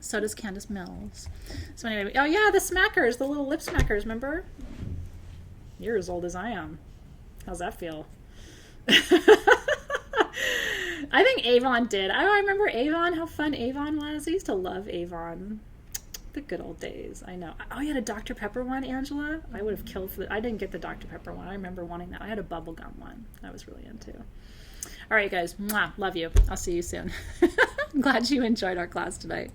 So does Candace Mills. So anyway, oh yeah, the smackers, the little lip smackers, remember? You're as old as I am. How's that feel? I think Avon did. I remember Avon, how fun Avon was. I used to love Avon. The good old days, I know. Oh, you had a Dr. Pepper one, Angela? I would have killed for I didn't get the Dr. Pepper one. I remember wanting that. I had a bubblegum one I was really into. All right, guys. Mwah, love you. I'll see you soon. I'm glad you enjoyed our class tonight.